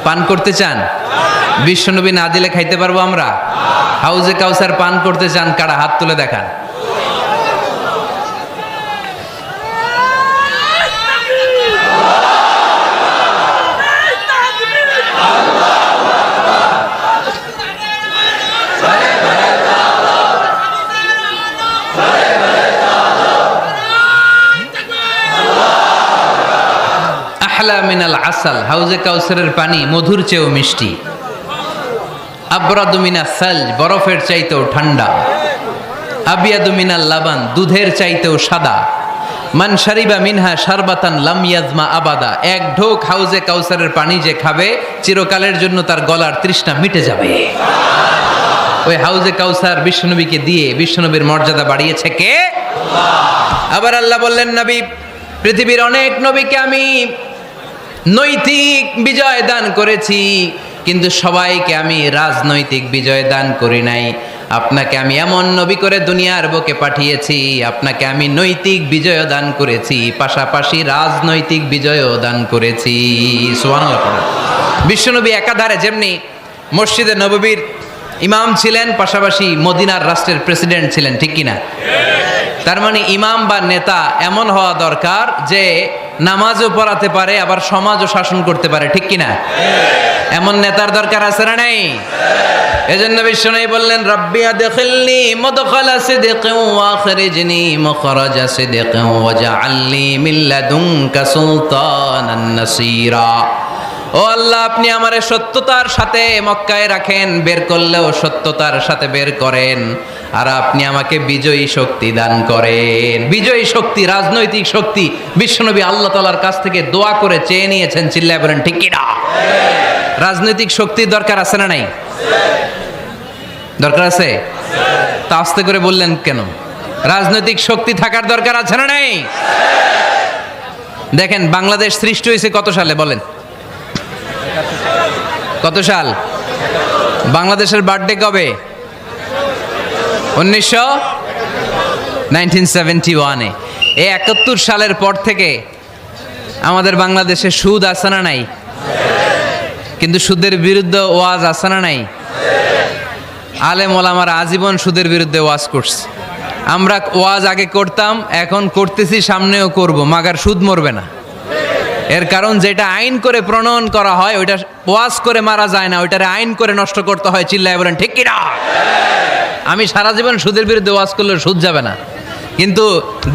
পান করতে চান? বিশ্বনবী না দিলে খাইতে পারবো আমরা? হাউজে কাউসার পান করতে চান কারা? হাত তুলে দেখান। আহলা মিনাল আসাল, হাউজে কাউসারের পানি মধুর চেয়েও মিষ্টি। আবরাদু মিনাস সালজ, বরফের চাইতেও ঠান্ডা। আবিয়াদু মিনাল লাবান, দুধের চাইতেও সাদা। মান শারিবা মিনহা শারবাতান লাম ইয়াজমা আবাদা, এক ঢোক হাউজে কাউসারের পানি যে খাবে চিরকালের জন্য তার গলার তৃষ্ণা মিটে যাবে। ওই হাউজে কাউসার বিশ্বনবীকে দিয়ে বিশ্বনবীর মর্যাদা বাড়িয়েছে কে? আবার আল্লাহ বললেন, নবী পৃথিবীর অনেক নবীকে আমি নৈতিক বিজয় দান করেছি, কিন্তু সবাইকে আমি রাজনৈতিক বিজয় দান করি নাই। আপনাকে আমি এমন নবী করে দুনিয়ার বুকে পাঠিয়েছি, আপনাকে আমি নৈতিক বিজয় দান করেছি, পাশাপাশি রাজনৈতিক বিজয়ও দান করেছি। সুবহানাল্লাহ পড়েন। বিশ্বনবী একাধারে যেমনি মসজিদে নববীর ইমাম ছিলেন, পাশাপাশি মদিনার রাষ্ট্রের প্রেসিডেন্ট ছিলেন, ঠিক কিনা? তার মানে ইমাম বা নেতা এমন হওয়া দরকার যে নামাজও পড়াতে পারে, আবার সমাজও শাসন করতে পারে, ঠিক কিনা? এমন নেতার দরকার আছে না নাই? এজন্য বিশ্বনবী বললেন, রাব্বি আদখিলনি মুদখালা সিদকিন ওয়া আখরিজনি মুখরাজা সিদকিন ওয়াজআলনি মিন লাদুনকা সুলতানান নাসীরা। ও আল্লাহ, আপনি আমারে সত্যতার সাথে মক্কায় রাখেন, বের করলেও সত্যতার সাথে বের করেন, আর আপনি আমাকে বিজয়ী শক্তি দান করেন। বিজয়ী শক্তি, রাজনৈতিক শক্তি বিশ্বনবী আল্লাহ তাআলার কাছ থেকে দোয়া করে চেয়ে নিয়েছেন। চিল্লায় বলেন ঠিক কিনা? রাজনৈতিক শক্তির দরকার আছে না নাই? দরকার আছে? তা আস্তে করে বললেন কেন? রাজনৈতিক শক্তি থাকার দরকার আছে না নাই? দেখেন, বাংলাদেশ সৃষ্টি হয়েছে কত সালে বলেন? কত সাল? বাংলাদেশের বার্থডে কবে? 1971-এ। এই 71 সালের পর থেকে আমাদের বাংলাদেশে সুদ আছে না নাই? কিন্তু সুদের বিরুদ্ধে ওয়াজ আছে না নাই? আলেম ওলামারা আজীবন সুদের বিরুদ্ধে ওয়াজ করছে। আমরা ওয়াজ আগে করতাম, এখন করতেছি, সামনেও করব, মাগার সুদ মরবে না। এর কারণ যেটা আইন করে প্রণয়ন করা হয় ওইটা ওয়াজ করে মারা যায় না, ওইটারে আইন করে নষ্ট করতে হয়। চিল্লায় বলেন ঠিক কিনা? আমি সারা জীবন সুদের বিরুদ্ধে ওয়াজ করলে সুদ যাবে না, কিন্তু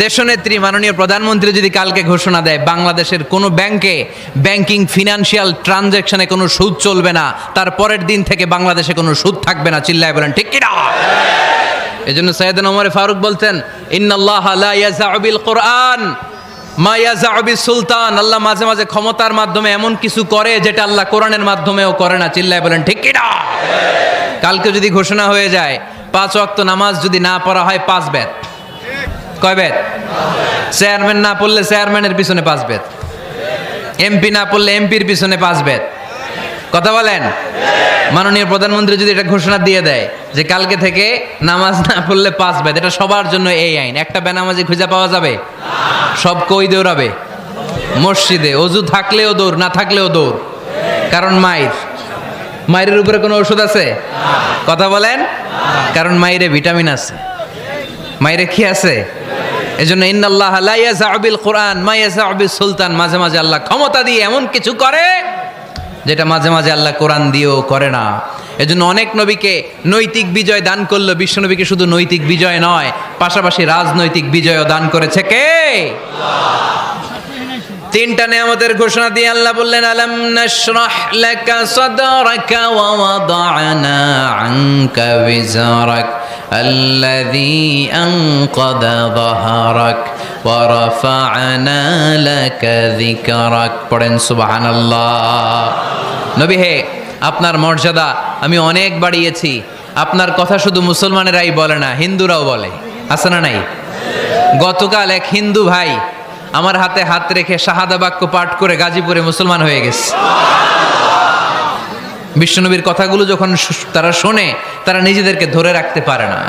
দেশনেত্রী মাননীয় প্রধানমন্ত্রী যদি কালকে ঘোষণা দেয় বাংলাদেশের কোনো ব্যাংকে ব্যাংকিং ফিনান্সিয়াল ট্রানজ্যাকশনে কোনো সুদ চলবে না, তার পরের দিন থেকে বাংলাদেশে কোনো সুদ থাকবে না। চিল্লায় বলেন ঠিক কিনা? এজন্য সাইয়েদনা ওমর ফারুক বলতেন, ইন্নাল্লাহা লা ইয়াযাউ বিল কুরআন মা ইয়াযাউ বিস সুলতান। আল্লাহ মাঝে মাঝে ক্ষমতার মাধ্যমে এমন কিছু করে যেটা আল্লাহ কোরআনের মাধ্যমেও করে না। চিল্লায় বলেন ঠিক কিনা? কালকে যদি ঘোষণা হয়ে যায় 5 ওয়াক্ত নামাজ যদি না পড়া হয় 5 বেত। কয় বেত? চেয়ারম্যান না পড়লে চেয়ারম্যানের পিছনে 5 বেত, এমপি না পড়লে এমপির পিছনে 5 বেত। কথা বলেন? মাননীয় প্রধানমন্ত্রী যদি এটা ঘোষণা দিয়ে দেয় যে কালকে থেকে নামাজ না পড়লে 5 বেত, এটা সবার জন্য এই আইন। একটা বেনামাজি খুঁজে পাওয়া যাবে? সব কই দৌড়াবে? মসজিদে। অজু থাকলেও দৌড়, না থাকলেও দৌড়। কারণ মায়ের উপরে কোনো ওষুধ আছে? কথা বলেন? কারণ মায়েরে ভিটামিন আছে। মায়েরে কি আছে? এজন্য ইন্নাল্লাহ লা ইয়াযাউ বিল কুরআন মা ইয়াযাউ বিস সুলতান, মাঝে মাঝে আল্লাহ ক্ষমতা দিয়ে এমন কিছু করে যেটা মাঝে মাঝে আল্লাহ কোরআন দিয়েও করে না। এজন্য অনেক নবীকে নৈতিক বিজয় দান করলো, বিশ্ব নবীকে শুধু নৈতিক বিজয় নয়, পাশাপাশি রাজনৈতিক বিজয়ও দান করেছে কে? তিনটা নিয়ামতের ঘোষণা দিয়ে আল্লাহ বললেন, আলাম নাশরাহ লাকা সাদরাকা ওয়া ওয়াদা'না আনকা বিজরাক আল্লাযী আনকাযা যাহরাক ওয়া রাফা'না লাকা যিকরাক। পড়েন সুবহানাল্লাহ। নবী হে, আপনার মর্যাদা আমি অনেক বাড়িয়েছি। আপনার কথা শুধু মুসলমানেরাই বলে না, হিন্দুরাও বলে, আছে না নাই? গতকাল এক হিন্দু ভাই আমার হাতে হাত রেখে শাহাদা বাক্য পাঠ করে গাজীপুরে মুসলমান হয়ে গেছে। বিশ্বনবীর কথাগুলো যখন তারা শোনে, তারা নিজেদেরকে ধরে রাখতে পারে না।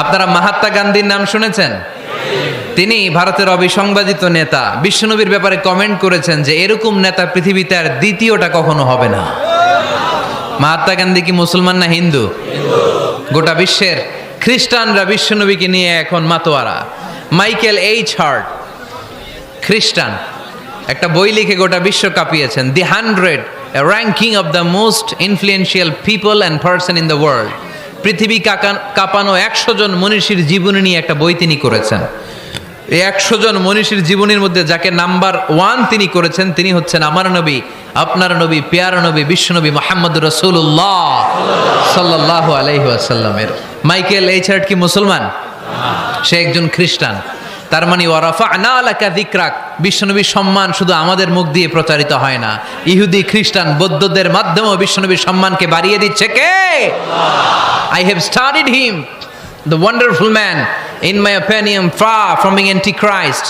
আপনারা মহাত্মা গান্ধীর নাম শুনেছেন? তিনি ভারতের অবিসংবাদিত নেতা। বিশ্বনবীর ব্যাপারে কমেন্ট করেছেন যে এরকম নেতা পৃথিবীতে আর দ্বিতীয়টা কখনো হবে না। মহাত্মা গান্ধী কি মুসলমান না হিন্দু? গোটা বিশ্বের খ্রিস্টানরা বিশ্বনবীকে নিয়ে এখন মাতোয়ারা। মাইকেল এইচ হার্ট, খ্রিস্টান, একটা বই লিখে গোটা বিশ্ব কাঁপিয়েছেন, দি 100 ranking of the most influential people and person in the world. পৃথিবী কাঁপানো 100 জন মনীষীর জীবনী নিয়ে একটা বই তিনি করেছেন। এই 100 জন মনীষীর জীবনীর মধ্যে যাকে নাম্বার 1 তিনি করেছেন, তিনি হচ্ছেন আমার নবী, আপনার নবী, পেয়ারা নবী, বিশ্বনবী মুহাম্মদুর রাসূলুল্লাহ সাল্লাল্লাহু আলাইহি ওয়াসাল্লামের। মাইকেল এইচ হার্ট কি মুসলমান? সে একজন খ্রিস্টান। তার মানে ওয়া রাফা'না লাকা যিকরাক, বিশ্বনবীর সম্মান শুধু আমাদের মুখ দিয়ে প্রচারিত হয় না, ইহুদি, খ্রিস্টান, বৌদ্ধদের মাধ্যমেও বিশ্বনবীর সম্মানকে বাড়িয়ে দিচ্ছে কে? I have studied him, the wonderful man, in my opinion far from being antichrist,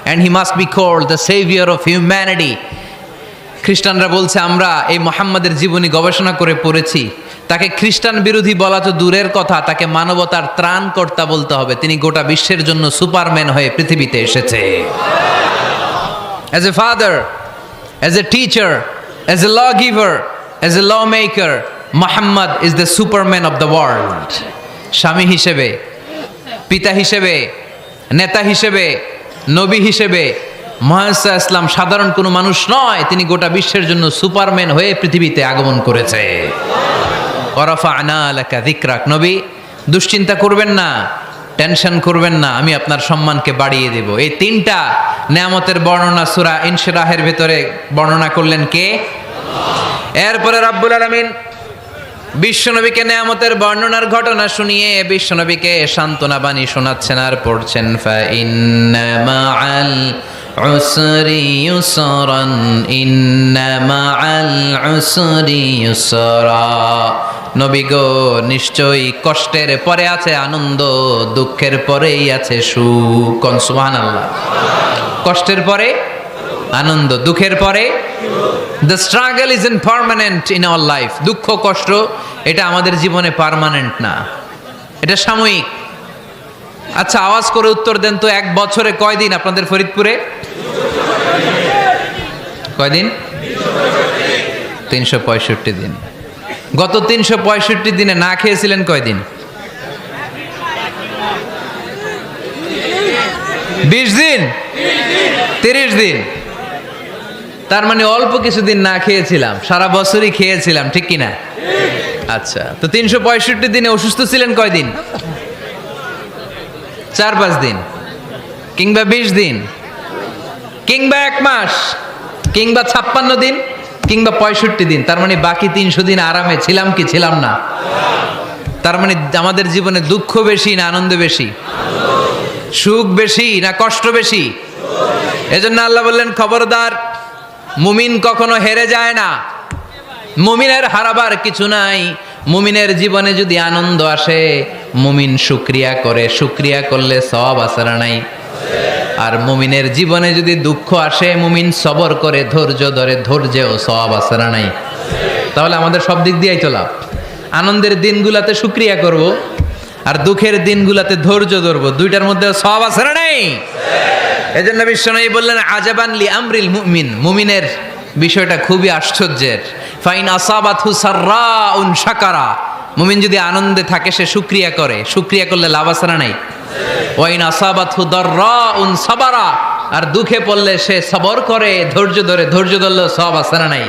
and he must be called the savior of humanity. খ্রিস্টানরা বলছে আমরা এই মুহাম্মাদের জীবনী গবেষণা করে পড়েছি, তাকে খ্রিস্টান বিরোধী বলা তো দূরের কথা, তাকে মানবতার ত্রাণকর্তা বলতে হবে। তিনি গোটা বিশ্বের জন্য সুপারম্যান হয়ে পৃথিবীতে এসেছে। As a father, as a teacher, as a lawgiver, as a lawmaker, Muhammad is the superman of the world. স্বামী হিসেবে, পিতা হিসেবে, নেতা হিসেবে, নবী হিসেবে মুহাম্মদ ইসলাম সাধারণ কোনো মানুষ নয়, তিনি গোটা বিশ্বের জন্য সুপারম্যান হয়ে পৃথিবীতে আগমন করেছে। ওয়া রাফা'না লাকা যিকরাক, নবী দুশ্চিন্তা করবেন না, টেনশন করবেন না, আমি আপনার সম্মানকে বাড়িয়ে দেব। এই তিনটা নিয়ামতের বর্ণনা সূরা ইনশিরাহের ভিতরে বর্ণনা করলেন কে? এরপরে রাব্বুল আলামিন বিশ্বনবীকে নিয়ামতের বর্ণনার ঘটনা শুনিয়ে বিশ্বনবীকে সান্ত্বনা বাণী শোনাচ্ছেন আর পড়ছেন, ফা ইন্না মাআল উসরি ইউসরান, ইন্না মাআল উসরি ইউসরা। নবী গো, নিশ্চয়ই কষ্টের পরে আছে আনন্দ, দুঃখের পরেই আছে সুখ। সুবহানাল্লাহ। কষ্টের পরে আনন্দ, দুঃখের পরে। The struggle isn't permanent in our life. দুঃখ কষ্ট এটা আমাদের জীবনে পার্মানেন্ট না, এটা সাময়িক। আচ্ছা, আওয়াজ করে উত্তর দেন তো, এক বছরে কয়দিন আপনাদের ফরিদপুরে? কয়দিন? 365 দিন। গত 365 দিনে না খেয়েছিলেন কয়দিন? 20 দিন, 30 দিন। তার মানে অল্প কিছুদিন না খেয়েছিলাম, সারা বছরই খেয়েছিলাম, ঠিক কিনা? আচ্ছা, তো 365 দিনে অসুস্থ ছিলেন কয়দিন? 4-5 দিন, কিংবা 20 দিন, কিংবা 1 মাস, কিংবা 56 দিন, কিংবা 65 দিন। তার মানে বাকি 300 দিন আরামে ছিলাম কি ছিলাম না? তার মানে আমাদের জীবনে দুঃখ বেশি না আনন্দ বেশি? সুখ বেশি না কষ্ট বেশি? এজন্য আল্লাহ বললেন, খবরদার, মুমিন কখনো হেরে যায় না, মুমিনের হারাবার কিছু নাই। মুমিনের জীবনে যদি আনন্দ আসে, মুমিন শুকরিয়া করে, শুকরিয়া করলে সওয়াব আছে না নাই? আর মুমিনের জীবনে যদি দুঃখ আসে, মুমিন সবর করে, ধৈর্য ধরে, ধৈর্যেও সওয়াব আছে না নাই? তাহলে আমাদের সব দিক দিয়েই তো লাভ। আনন্দের দিনগুলাতে শুকরিয়া করব, আর দুঃখের দিনগুলাতে ধৈর্য ধরবো, দুইটার মধ্যে সওয়াব আছে না নাই? এজন্য বিশ্বনবী বললেন, আজাবান লি আমরিল মুমিন, মুমিনের বিষয়টা খুবই আশ্চর্যের। ফাইন আসাবাতহু সাররাউন শাকারা, মুমিন যদি আনন্দে থাকে সে শুকরিয়া করে, শুকরিয়া করলে লাভ আছে না নাই? ওয়াইন আসাবাতহু দাররাউন সাবারা, আর দুঃখে পড়লে সে সবর করে, ধৈর্য ধরে, ধৈর্য ধরলেও সওয়াব আছে না নাই?